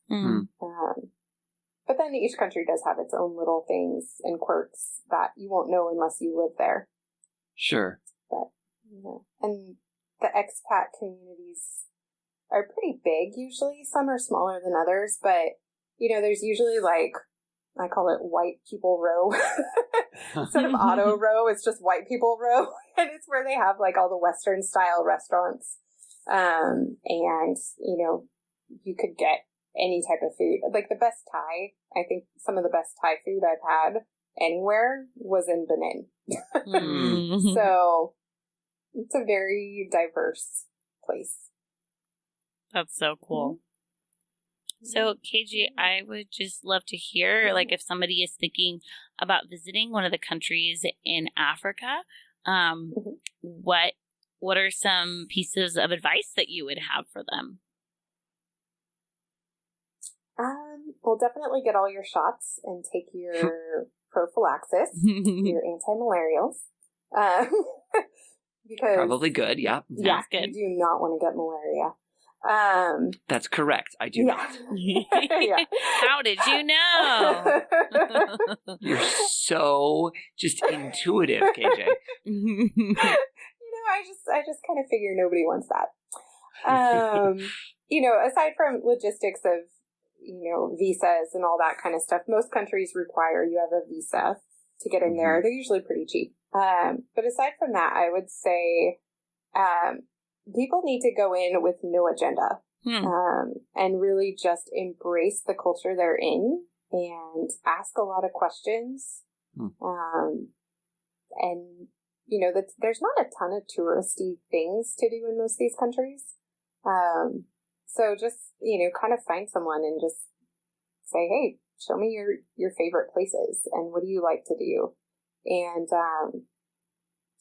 But then each country does have its own little things and quirks that you won't know unless you live there. Sure. But, you know, and the expat communities are pretty big usually. Some are smaller than others, but, you know, there's usually like, I call it white people row. Instead of auto row, it's just white people row. And it's where they have like all the Western style restaurants. And, you know, you could get any type of food. Like the best Thai, I think some of the best Thai food I've had anywhere was in Benin. So it's a very diverse place. That's so cool. So, KJ, I would just love to hear, like, if somebody is thinking about visiting one of the countries in Africa, what are some pieces of advice that you would have for them? Well, definitely get all your shots and take your prophylaxis, your anti-malarials. Because probably good, yeah. Yeah, good. You do not want to get malaria. That's correct. I do not. Yeah. How did you know? You're so just intuitive, KJ. You know, I just kind of figure nobody wants that. You know, aside from logistics of, you know, visas and all that kind of stuff, most countries require you have a visa to get in there. They're usually pretty cheap. But aside from that, I would say, people need to go in with no agenda, and really just embrace the culture they're in and ask a lot of questions. And, you know, there's not a ton of touristy things to do in most of these countries. So just, you know, kind of find someone and just say, hey, show me your favorite places and what do you like to do? And,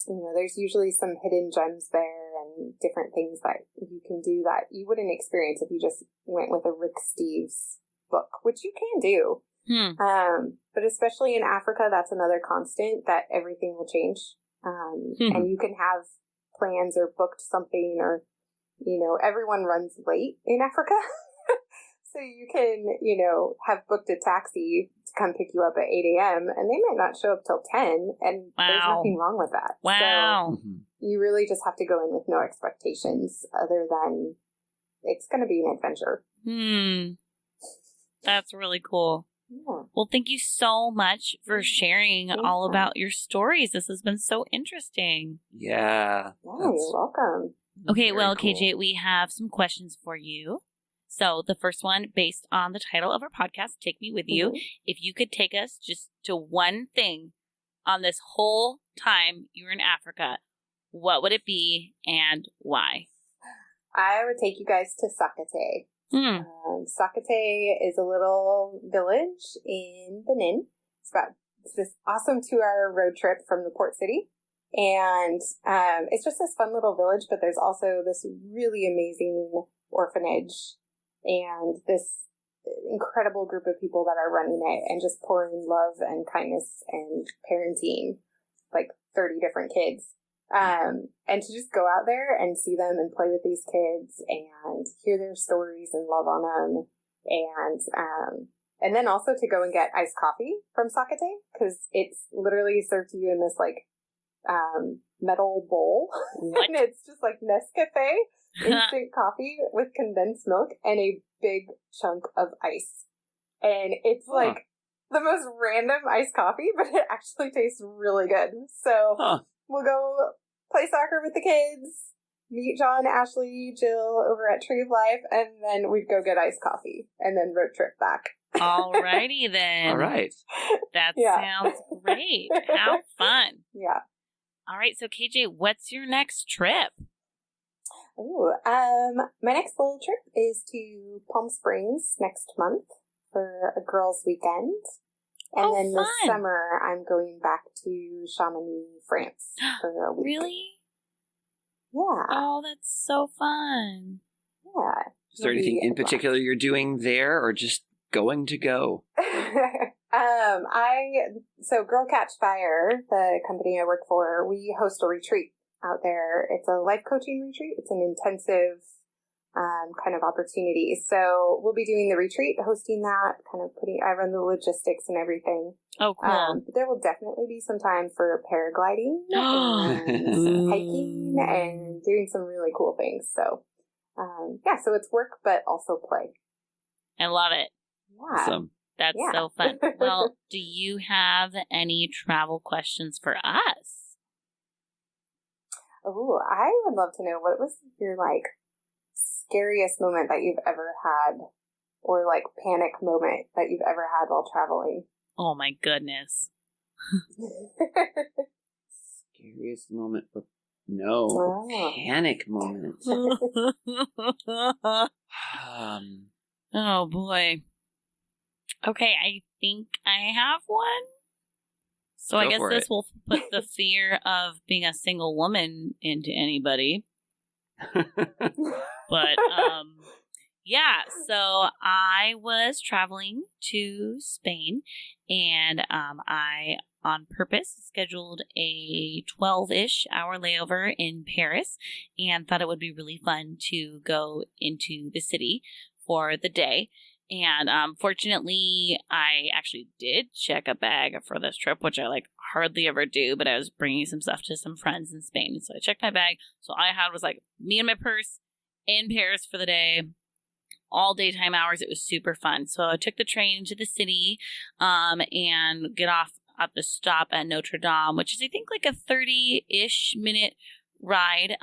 you know, there's usually some hidden gems there and different things that you can do that you wouldn't experience if you just went with a Rick Steves book, which you can do. But especially in Africa, that's another constant that everything will change. And you can have plans or booked something, or, you know, everyone runs late in Africa. So you can, you know, have booked a taxi to come pick you up at 8 a.m. and they might not show up till 10, and there's nothing wrong with that. Wow. So you really just have to go in with no expectations other than it's going to be an adventure. That's really cool. Yeah. Well, thank you so much for sharing all about your stories. This has been so interesting. Yeah. You're welcome. Okay, well, cool. KJ, we have some questions for you. So the first one, based on the title of our podcast, Take Me With You, if you could take us just to one thing on this whole time you were in Africa, what would it be and why? I would take you guys to Sakate. Sakate is a little village in Benin. It's this awesome 2-hour road trip from the port city. And it's just this fun little village, but there's also this really amazing orphanage and this incredible group of people that are running it and just pouring love and kindness and parenting, like 30 different kids. And to just go out there and see them and play with these kids and hear their stories and love on them. And then also to go and get iced coffee from Sakate, because it's literally served to you in this like metal bowl. And it's just like Nescafe instant coffee with condensed milk and a big chunk of ice. And it's like the most random iced coffee, but it actually tastes really good. So we'll go play soccer with the kids, meet John, Ashley, Jill over at Tree of Life, and then we'd go get iced coffee and then road trip back. Alrighty then. All right. That sounds great. How fun. Yeah. All right, so KJ, what's your next trip? Ooh, my next little trip is to Palm Springs next month for a girls' weekend. And then fun. this summer, I'm going back to Chamonix, France for a week. Really? Yeah. Oh, that's so fun. Yeah. Is there anything in particular you're doing there, or just going to go? So Girl Catch Fire, the company I work for, we host a retreat out there. It's a life coaching retreat. It's an intensive kind of opportunity. So we'll be doing the retreat, hosting that, I run the logistics and everything. Oh, cool. But there will definitely be some time for paragliding and hiking and doing some really cool things. So, so it's work, but also play. I love it. Yeah. Awesome. That's so fun. Well, do you have any travel questions for us? Oh, I would love to know, what was your, scariest moment that you've ever had, or, panic moment that you've ever had while traveling? Oh, my goodness. Scariest moment? No. Panic moment. Oh, boy. Okay, I think I have one. So I guess this will put the fear of being a single woman into anybody. But, so I was traveling to Spain, and I, on purpose, scheduled a 12-ish hour layover in Paris, and thought it would be really fun to go into the city for the day. And fortunately, I actually did check a bag for this trip, which I hardly ever do, but I was bringing some stuff to some friends in Spain. And so I checked my bag. So all I had was me and my purse in Paris for the day, all daytime hours. It was super fun. So I took the train to the city and get off at the stop at Notre Dame, which is, I think, a 30-ish minute ride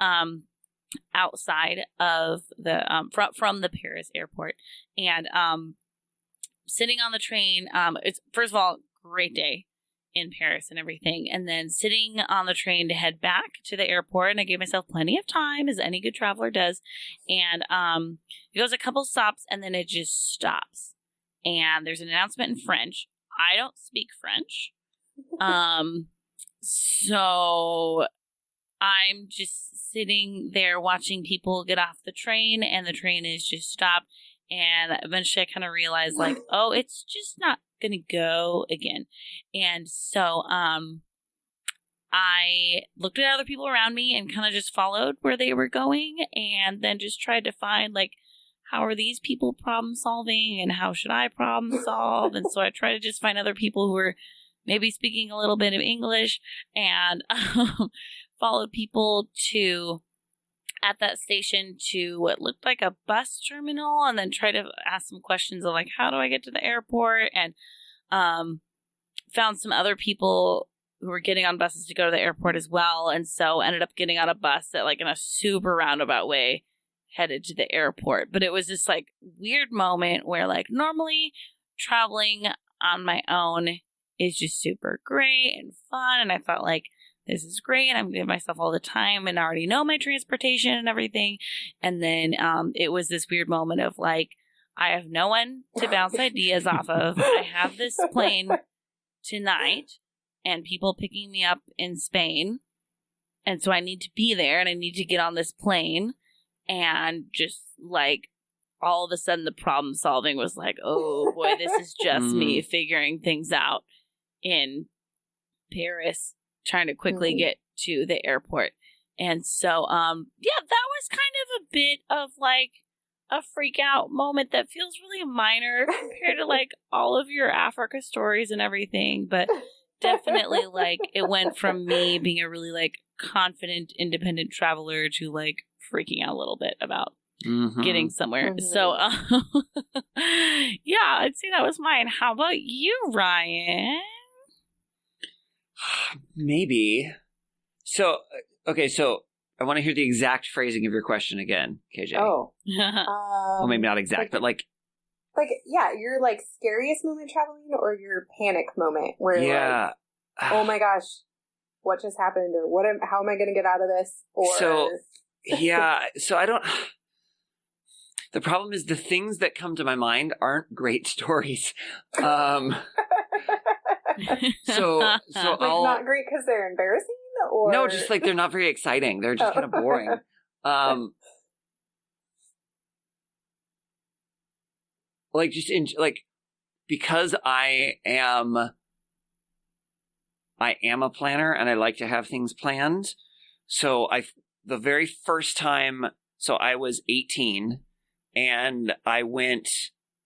outside of the from the Paris airport. And sitting on the train, it's, first of all, great day in Paris and everything, and then sitting on the train to head back to the airport, and I gave myself plenty of time, as any good traveler does, and it goes a couple stops, and then it just stops, and there's an announcement in French. I don't speak French, so I'm just sitting there watching people get off the train, and the train is just stopped. And eventually I kind of realized, oh, it's just not going to go again. And so I looked at other people around me and kind of just followed where they were going, and then just tried to find, how are these people problem solving, and how should I problem solve? And so I tried to just find other people who were maybe speaking a little bit of English, and followed people at that station to what looked like a bus terminal, and then try to ask some questions of how do I get to the airport, and found some other people who were getting on buses to go to the airport as well, and so ended up getting on a bus that in a super roundabout way headed to the airport. But it was this weird moment where normally traveling on my own is just super great and fun, and I thought this is great, and I'm giving myself all the time, and I already know my transportation and everything. And then it was this weird moment of I have no one to bounce ideas off of. I have this plane tonight, and people picking me up in Spain, and so I need to be there, and I need to get on this plane, and just all of a sudden the problem solving was oh boy, this is just me figuring things out in Paris, trying to quickly get to the airport. And so, that was kind of a bit of a freak out moment that feels really minor compared to all of your Africa stories and everything. But definitely it went from me being a really confident, independent traveler to freaking out a little bit about getting somewhere. So, I'd say that was mine. How about you, Ryan? Maybe. So, okay, so I want to hear the exact phrasing of your question again, KJ. Oh. Well, maybe not exact, but like, yeah, your like scariest moment traveling or your panic moment where yeah. like, oh my gosh, what just happened, or how am I going to get out of this? Or so I don't. The problem is the things that come to my mind aren't great stories. So like not great because they're embarrassing, or no, just like they're not very exciting. They're just kind of boring. Like just because I am a planner and I like to have things planned. So the very first time, so I was 18 and I went,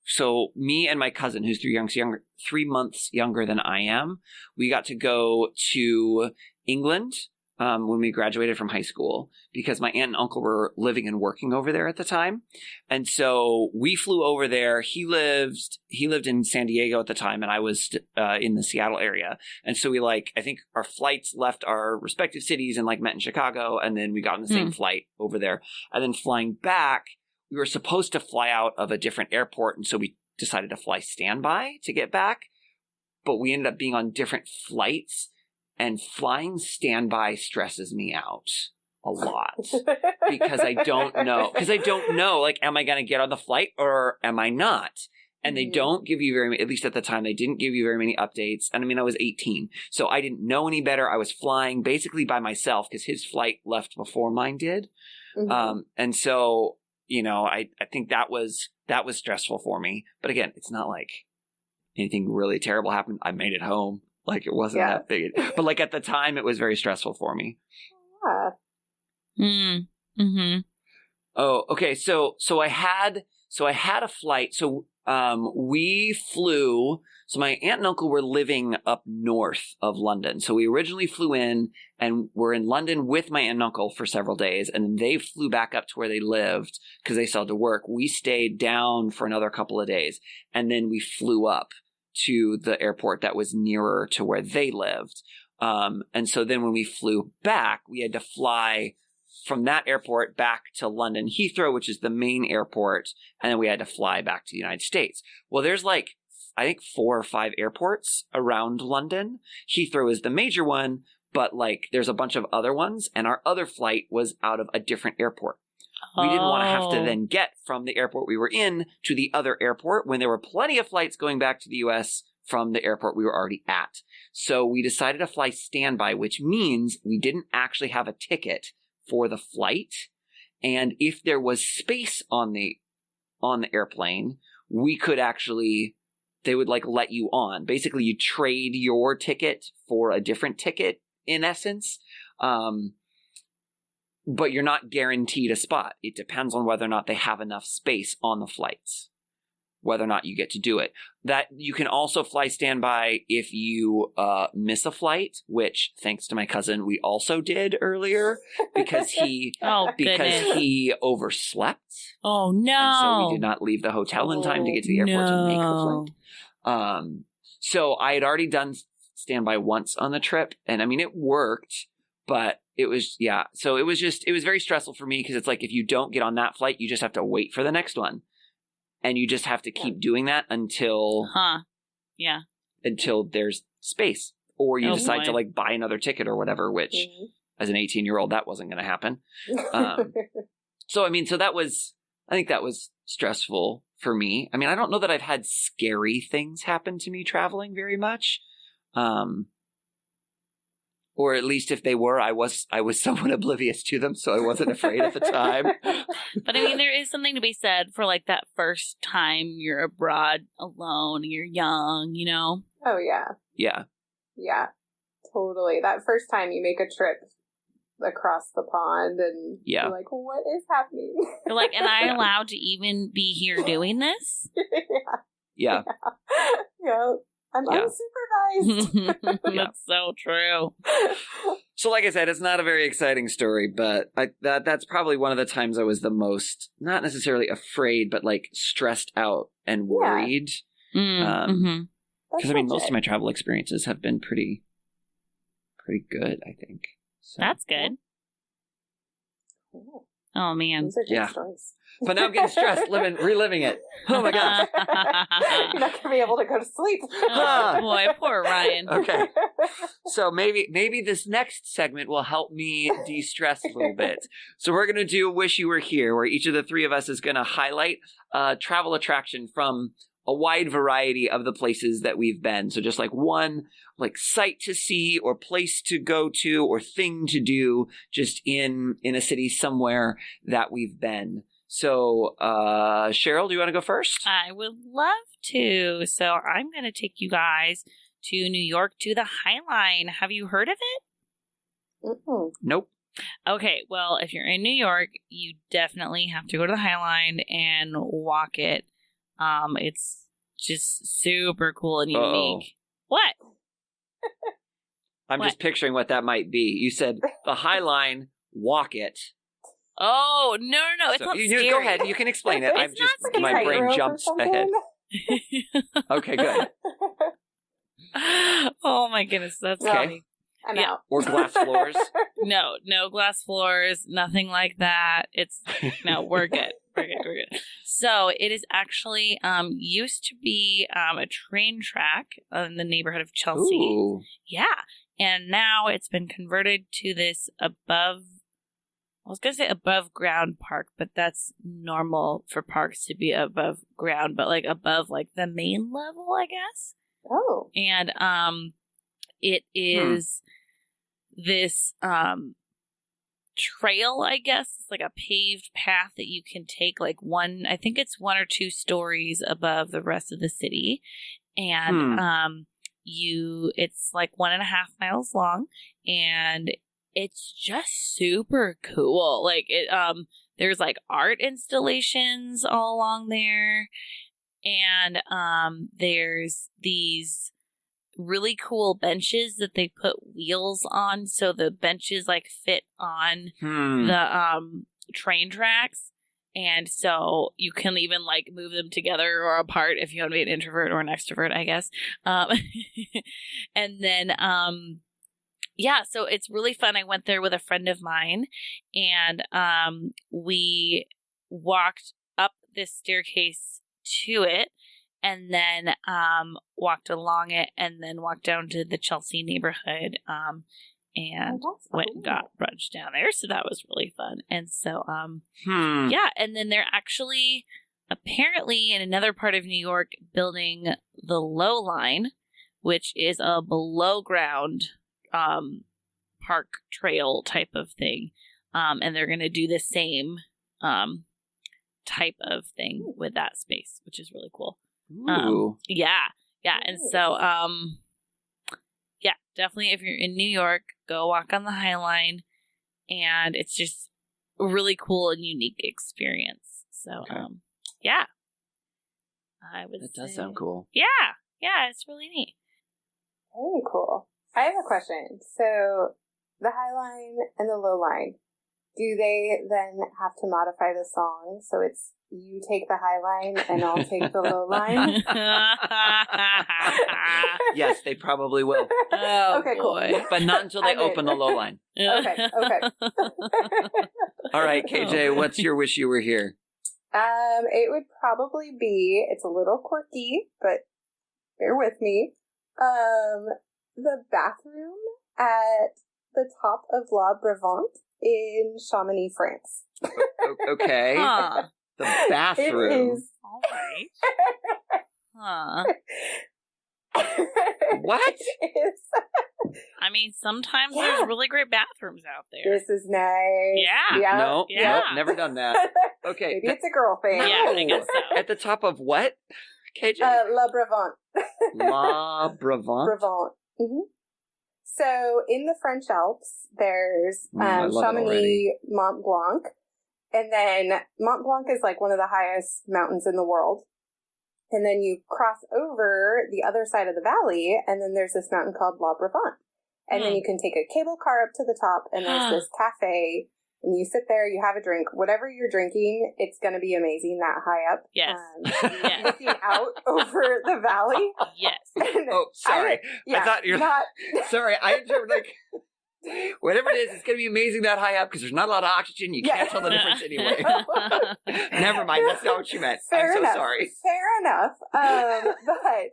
so me and my cousin, who's 3 months younger than I am, we got to go to England when we graduated from high school because my aunt and uncle were living and working over there at the time. And so we flew over there. He lived in San Diego at the time, and I was in the Seattle area. And so we I think our flights left our respective cities and met in Chicago, and then we got on the same flight over there. And then flying back, we were supposed to fly out of a different airport, and so we decided to fly standby to get back. But we ended up being on different flights. And flying standby stresses me out a lot because I don't know. Am I going to get on the flight or am I not? And they don't give you at least at the time, they didn't give you very many updates. And I mean, I was 18, so I didn't know any better. I was flying basically by myself because his flight left before mine did. Mm-hmm. And so, I think that was stressful for me. But again, it's not like anything really terrible happened. I made it home. It wasn't that big. But at the time, it was very stressful for me. Yeah. Mm-hmm. Oh, okay. So I had a flight. So we flew. So my aunt and uncle were living up north of London. So we originally flew in and were in London with my aunt and uncle for several days. And then they flew back up to where they lived because they still had to work. We stayed down for another couple of days. And then we flew up to the airport that was nearer to where they lived. And so then when we flew back, we had to fly from that airport back to London Heathrow, which is the main airport. And then we had to fly back to the United States. Well, there's I think 4 or 5 airports around London. Heathrow is the major one, but there's a bunch of other ones. And our other flight was out of a different airport. We didn't want to have to then get from the airport we were in to the other airport when there were plenty of flights going back to the U.S. from the airport we were already at. So we decided to fly standby, which means we didn't actually have a ticket for the flight. And if there was space on the airplane, we could actually, they would let you on. Basically, you trade your ticket for a different ticket in essence. But you're not guaranteed a spot. It depends on whether or not they have enough space on the flights, whether or not you get to do it. That you can also fly standby if you miss a flight, which, thanks to my cousin, we also did earlier because he he overslept. Oh no! And so we did not leave the hotel in time to get to the airport to make the flight. So I had already done standby once on the trip, and I mean it worked, but it was, so it was very stressful for me because it's if you don't get on that flight, you just have to wait for the next one. And you just have to keep doing that until there's space. Or you decide to buy another ticket or whatever, which as an 18-year-old, that wasn't going to happen. So, I mean, I think that was stressful for me. I mean, I don't know that I've had scary things happen to me traveling very much. Or at least if they were, I was somewhat oblivious to them, so I wasn't afraid at the time. But I mean, there is something to be said for that first time you're abroad alone, you're young, Oh, yeah. Yeah. Yeah, totally. That first time you make a trip across the pond and you're what is happening? You're am I allowed to even be here doing this? Yeah. Yeah. I'm unsupervised. That's so true. So like I said, it's not a very exciting story, but that's probably one of the times I was the most, not necessarily afraid, but stressed out and worried. Because I mean, most of my travel experiences have been pretty good, I think. So. That's good. Oh, man. These are good stories. But now I'm getting stressed reliving it. Oh, my gosh. You're not going to be able to go to sleep. Oh, boy. Poor Ryan. Okay. So maybe this next segment will help me de-stress a little bit. So we're going to do Wish You Were Here, where each of the three of us is going to highlight a travel attraction from a wide variety of the places that we've been. So just like one site to see or place to go to or thing to do just in a city somewhere that we've been. So Cheryl, do you want to go first? I would love to. So I'm going to take you guys to New York to the Highline. Have you heard of it? Mm-mm. Nope. Okay, well, if you're in New York, you definitely have to go to the Highline and walk it. It's just super cool and unique. What? I'm just picturing what that might be. You said the Highline, walk it. Oh, no. It's not scary. Go ahead. You can explain it. It's not scary. My brain jumps ahead. Okay, good. Oh, my goodness. That's funny. I'm out. Or glass floors. No glass floors. Nothing like that. We're good. We're good. So it is actually used to be a train track in the neighborhood of Chelsea. Ooh. Yeah. And now it's been converted to this above ground park, but that's normal for parks to be above ground, but above the main level, I guess. Oh. And it is this trail, I guess. It's like a paved path that you can take I think it's 1 or 2 stories above the rest of the city. And it's 1.5 miles long, and it's just super cool. There's art installations all along there, and there's these really cool benches that they put wheels on, so the benches fit on the train tracks, and so you can even move them together or apart if you want to be an introvert or an extrovert, I guess. And then so it's really fun. I went there with a friend of mine, and we walked up this staircase to it, and then walked along it, and then walked down to the Chelsea neighborhood, and went and got brunch down there. So that was really fun. And so, and then they're actually apparently in another part of New York building the Low Line, which is a below ground park trail type of thing. And they're going to do the same type of thing with that space, which is really cool. Ooh. Yeah. And so, definitely if you're in New York, go walk on the Highline, and it's just a really cool and unique experience. So, I would That does sound cool. Yeah, it's really neat. Very cool. I have a question. So, the Highline and the Low Line, do they then have to modify the song so it's you take the Highline and I'll take the Low Line? Yes, they probably will. Oh, okay, boy. cool. But not until they open the Low Line. Okay. All right, KJ, what's your Wish You Were Here? It would probably be, it's a little quirky, but bear with me. The bathroom at the top of La Brevent in Chamonix, France. Okay. Huh. The bathroom. It is. All right. Huh. What? It is. I mean, sometimes there's really great bathrooms out there. This is nice. Yeah. No, Yeah. nope, never done that. Okay. Maybe it's a girl thing. Yeah, I guess so. At the top of what? KJ? La Brevent. La Brevent? Brevent. Mm-hmm. So in the French Alps, there's Chamonix, Mont Blanc, and then Mont Blanc is one of the highest mountains in the world. And then you cross over the other side of the valley, and then there's this mountain called La Brevent. And then you can take a cable car up to the top, and there's this cafe, and you sit there, you have a drink. Whatever you're drinking, it's going to be amazing that high up. Yes. You're looking out over the valley. Yes. Oh, sorry. I thought you're... not... Sorry, I interpreted Whatever it is, it's going to be amazing that high up because there's not a lot of oxygen. You can't tell the difference anyway. Never mind. That's not what you meant. Fair I'm enough. so sorry. Fair enough. But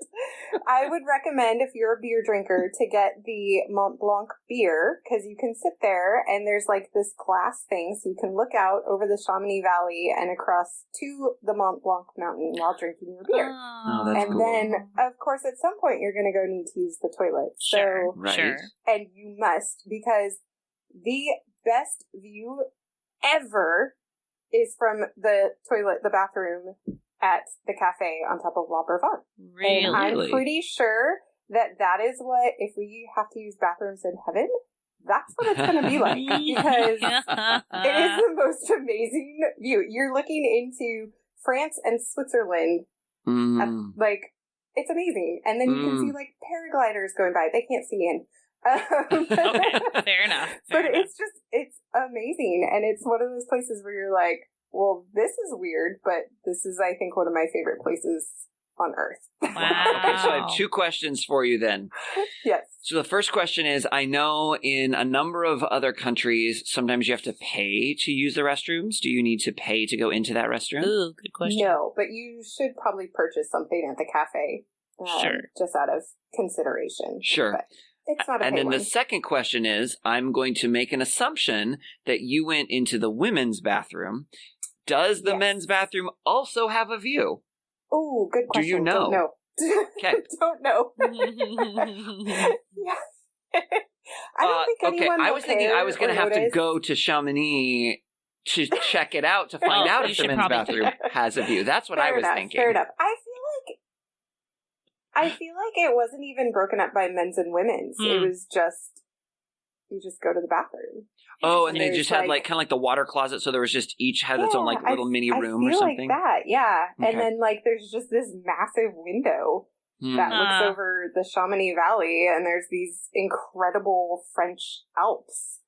I would recommend, if you're a beer drinker, to get the Mont Blanc beer, because you can sit there and there's like this glass thing, so you can look out over the Chamonix Valley and across to the Mont Blanc mountain while drinking your beer. Oh, that's and cool. then, of course, at some point you're going to go need to use the toilet. Sure, So, Right. sure. and you must, because the best view ever is from the toilet, the bathroom at the cafe on top of La Brevent. Really? And I'm pretty sure that is what, if we have to use bathrooms in heaven, that's what it's going to be like. Because it is the most amazing view. You're looking into France and Switzerland. Like, it's amazing. And then you can see, like, paragliders going by. They can't see in. Okay, fair enough. But it's amazing. And it's one of those places where you're like, well, this is weird, but this is, I think, one of my favorite places on Earth. Wow. Okay, so I have two questions for you then. Yes. So the first question is, I know in a number of other countries, sometimes you have to pay to use the restrooms. Do you need to pay to go into that restroom? Ooh, good question. No, but you should probably purchase something at the cafe. Sure. Just out of consideration. Sure. But it's not a And pay then one. the second question is, I'm going to make an assumption that you went into the women's bathroom. Does the Yes. men's bathroom also have a view? Oh, good question. Do you know? Don't know. Okay. Don't know. Yeah. I don't think anyone I will was thinking care I was going or to have to notice. go to Chamonix to check it out to find Oh, out you if the should men's probably do bathroom has a view. That's what I Fair was enough, thinking. Fair enough. I feel like it wasn't even broken up by men's and women's. It was just, you just go to the bathroom. Oh, and they There's just had like kind of like the water closet, so there was just each had its own like Yeah, little mini room I or feel something. like that, yeah. Okay. And then like there's just this massive window that looks over the Chamonix Valley, and there's these incredible French Alps.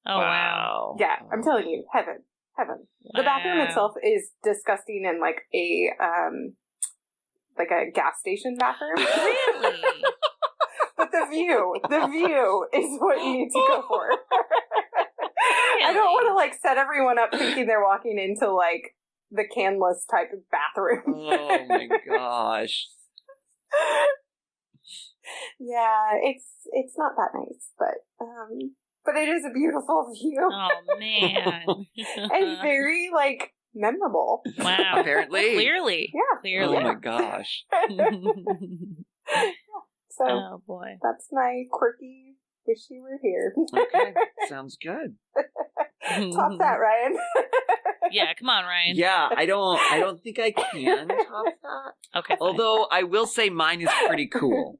Oh, wow. Yeah, I'm telling you, heaven. The bathroom itself is disgusting and like a gas station bathroom. Really? But the view is what you need to go for. I don't want to like set everyone up thinking they're walking into like the canless type of bathroom. Oh my gosh. Yeah, it's not that nice, but it is a beautiful view. Oh, man. And very like memorable. Wow. Apparently. Clearly. Yeah. Clearly. Oh my gosh. So Oh, boy. that's my quirky wish you were here. Okay, sounds good. Top that, Ryan. Yeah, come on, Ryan. Yeah, I don't think I can top that. Okay, fine. Although I will say mine is pretty cool.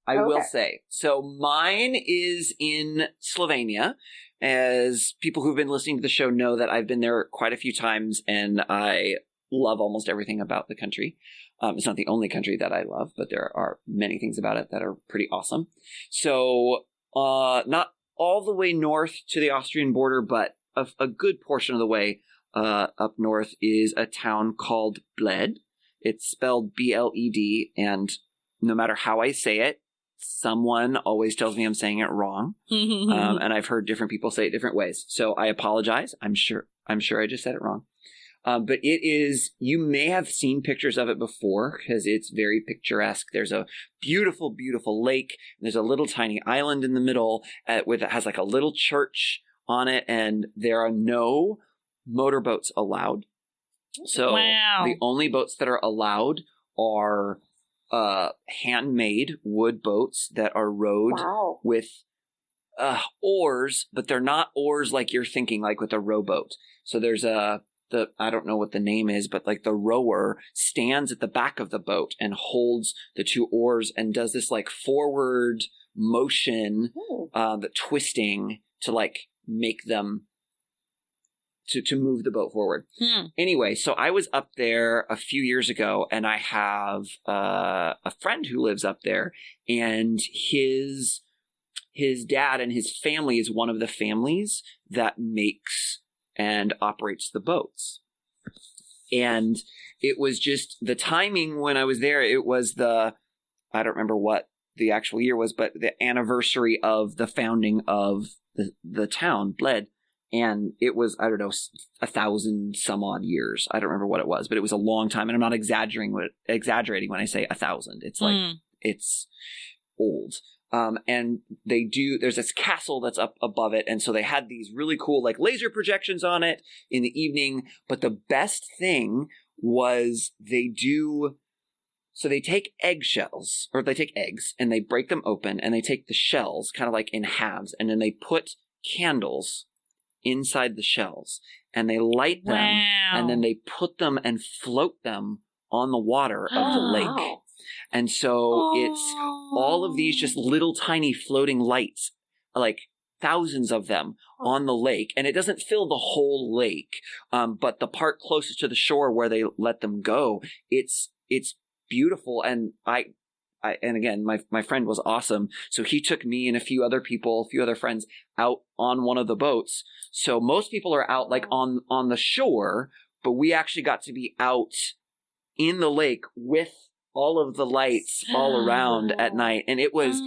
I will Okay. say. So mine is in Slovenia. As people who've been listening to the show know that I've been there quite a few times and I love almost everything about the country. It's not the only country that I love, but there are many things about it that are pretty awesome. So not all the way north to the Austrian border, but a good portion of the way up north is a town called Bled. It's spelled B-L-E-D, and no matter how I say it, someone always tells me I'm saying it wrong. And I've heard different people say it different ways. So I apologize. I'm sure I just said it wrong. But it is, you may have seen pictures of it before because it's very picturesque. There's a beautiful, beautiful lake. There's a little tiny island in the middle that has like a little church on it, and there are no motorboats allowed. So Wow. the only boats that are allowed are handmade wood boats that are rowed Wow. with oars, but they're not oars like you're thinking, like with a rowboat. So there's I don't know what the name is, but like the rower stands at the back of the boat and holds the two oars and does this like forward motion, the twisting to like make them to move the boat forward. Anyway, so I was up there a few years ago, and I have a friend who lives up there, and his dad and his family is one of the families that makes and operates the boats. And it was just the timing when I was there, it was I don't remember what the actual year was, but the anniversary of the founding of the town, Bled. And it was, I don't know, 1,000 some odd years. I don't remember what it was, but it was a long time. And I'm not exaggerating when I say 1,000. It's like, it's old. And there's this castle that's up above it. And so they had these really cool, like, laser projections on it in the evening. But the best thing was they take eggshells, or they take eggs, and they break them open, and they take the shells kind of like in halves, and then they put candles inside the shells, and they light them, and then they put them and float them on the water of the lake. And so it's all of these just little tiny floating lights, like thousands of them on the lake. And it doesn't fill the whole lake, but the part closest to the shore where they let them go, it's beautiful. And and again, my friend was awesome. So he took me and a few other friends out on one of the boats. So most people are out like on the shore, but we actually got to be out in the lake with all of the lights all around at night. And it was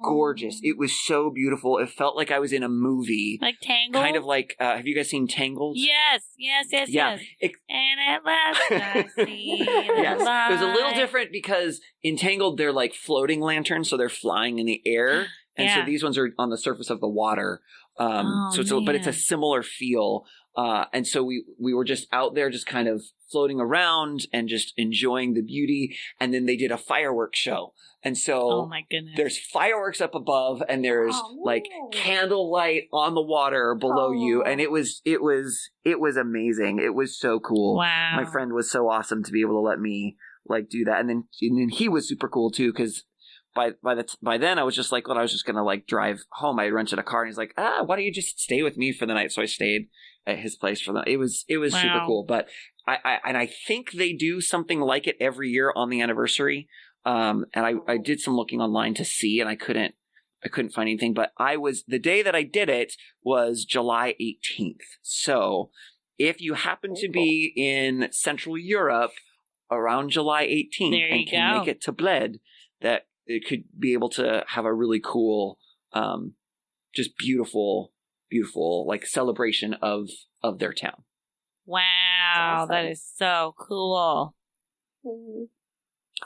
gorgeous. It was so beautiful. It felt like I was in a movie. Like Tangled? Kind of like, have you guys seen Tangled? Yes. Yeah. And at last I see the Yes. light. It was a little different because in Tangled, they're like floating lanterns, so they're flying in the air. And so these ones are on the surface of the water. But it's a similar feel. And so we were just out there just kind of floating around and just enjoying the beauty. And then they did a fireworks show. And so oh my goodness, there's fireworks up above, and there's like candlelight on the water below you. And it was amazing. It was so cool. Wow. My friend was so awesome to be able to let me like do that. And then he was super cool too, because by then I was just like, well, I was just gonna like drive home. I rented a car, and he's like, why don't you just stay with me for the night? So I stayed at his place for the. It was super cool. But I think they do something like it every year on the anniversary. And I did some looking online to see, and I couldn't find anything. But the day that I did it was July 18th. So if you happen to be in Central Europe around July 18th and can make it to Bled, that it could be able to have a really cool, just beautiful like celebration of their town. Wow, awesome. That is so cool. Mm-hmm.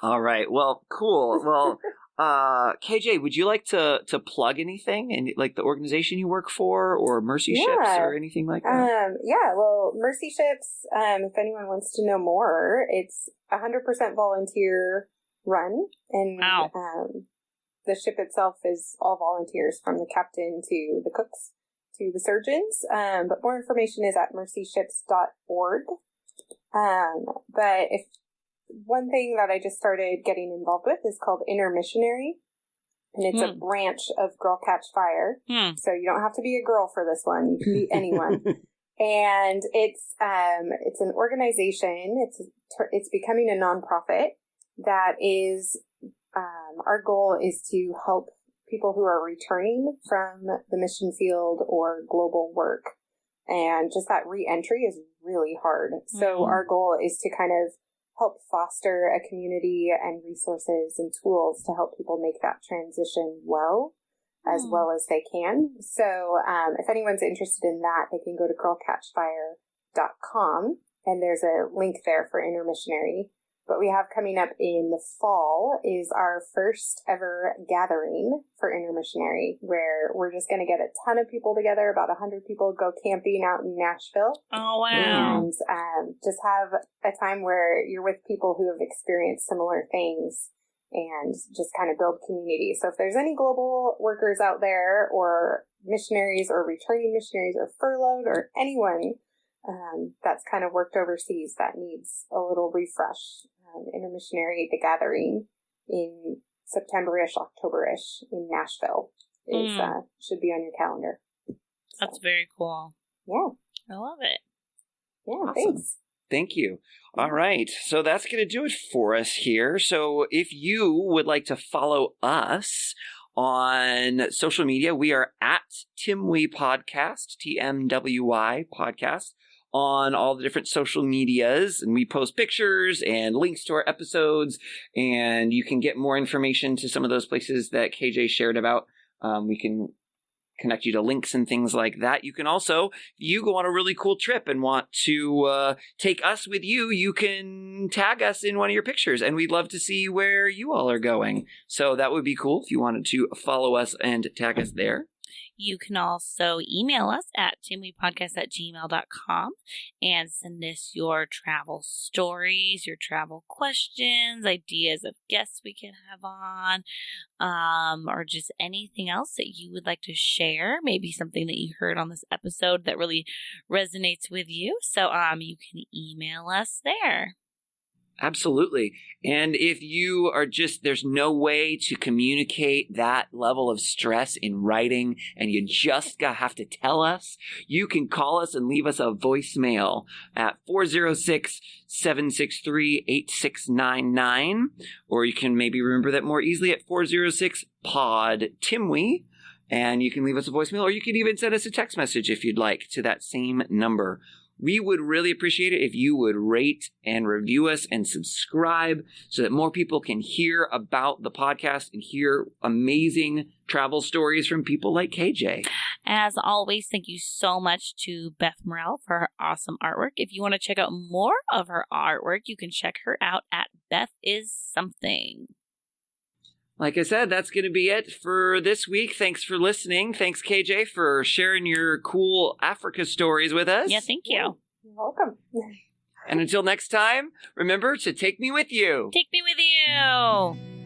All right. Well, cool. Well, KJ, would you like to plug anything, and like the organization you work for, or Mercy Ships, or anything like that? Well, Mercy Ships, if anyone wants to know more, it's 100% volunteer run, and the ship itself is all volunteers, from the captain to the cooks to the surgeons. But more information is at mercyships.org. But if one thing that I just started getting involved with is called Intermissionary, and it's a branch of Girl Catch Fire. So you don't have to be a girl for this one; you can be anyone. And it's an organization. It's becoming a nonprofit that is. Our goal is to help people who are returning from the mission field or global work, and just that re-entry is really hard. So our goal is to kind of help foster a community and resources and tools to help people make that transition well as they can. So if anyone's interested in that, they can go to girlcatchfire.com, and there's a link there for Intermissionary. But we have coming up in the fall is our first ever gathering for Intermissionary, where we're just going to get a ton of people together, about 100 people, go camping out in Nashville. Oh, wow. And just have a time where you're with people who have experienced similar things and just kind of build community. So if there's any global workers out there, or missionaries, or returning missionaries, or furloughed, or anyone that's kind of worked overseas that needs a little refresh, Intermissionary, the gathering in September-ish, October-ish in Nashville should be on your calendar. So. That's very cool. Yeah. I love it. Yeah, awesome. Thanks. Thank you. All right. So that's going to do it for us here. So if you would like to follow us on social media, we are at Timwy Podcast, TMWY Podcast, on all the different social medias, and we post pictures and links to our episodes, and you can get more information to some of those places that KJ shared about. We can connect you to links and things like that. You can also, if you go on a really cool trip and want to take us with you, you can tag us in one of your pictures, and we'd love to see where you all are going. So that would be cool if you wanted to follow us and tag us there. You can also email us at timwepodcast@gmail.com and send us your travel stories, your travel questions, ideas of guests we can have on, or just anything else that you would like to share. Maybe something that you heard on this episode that really resonates with you. So you can email us there. Absolutely. And if you are there's no way to communicate that level of stress in writing and you just have to tell us, you can call us and leave us a voicemail at 406-763-8699. Or you can maybe remember that more easily at 406-POD-TIMWE. And you can leave us a voicemail, or you can even send us a text message if you'd like to that same number. We would really appreciate it if you would rate and review us and subscribe so that more people can hear about the podcast and hear amazing travel stories from people like KJ. As always, thank you so much to Beth Morrell for her awesome artwork. If you want to check out more of her artwork, you can check her out at Beth Is Something. Like I said, that's going to be it for this week. Thanks for listening. Thanks, KJ, for sharing your cool Africa stories with us. Yeah, thank you. You're welcome. And until next time, remember to take me with you. Take me with you.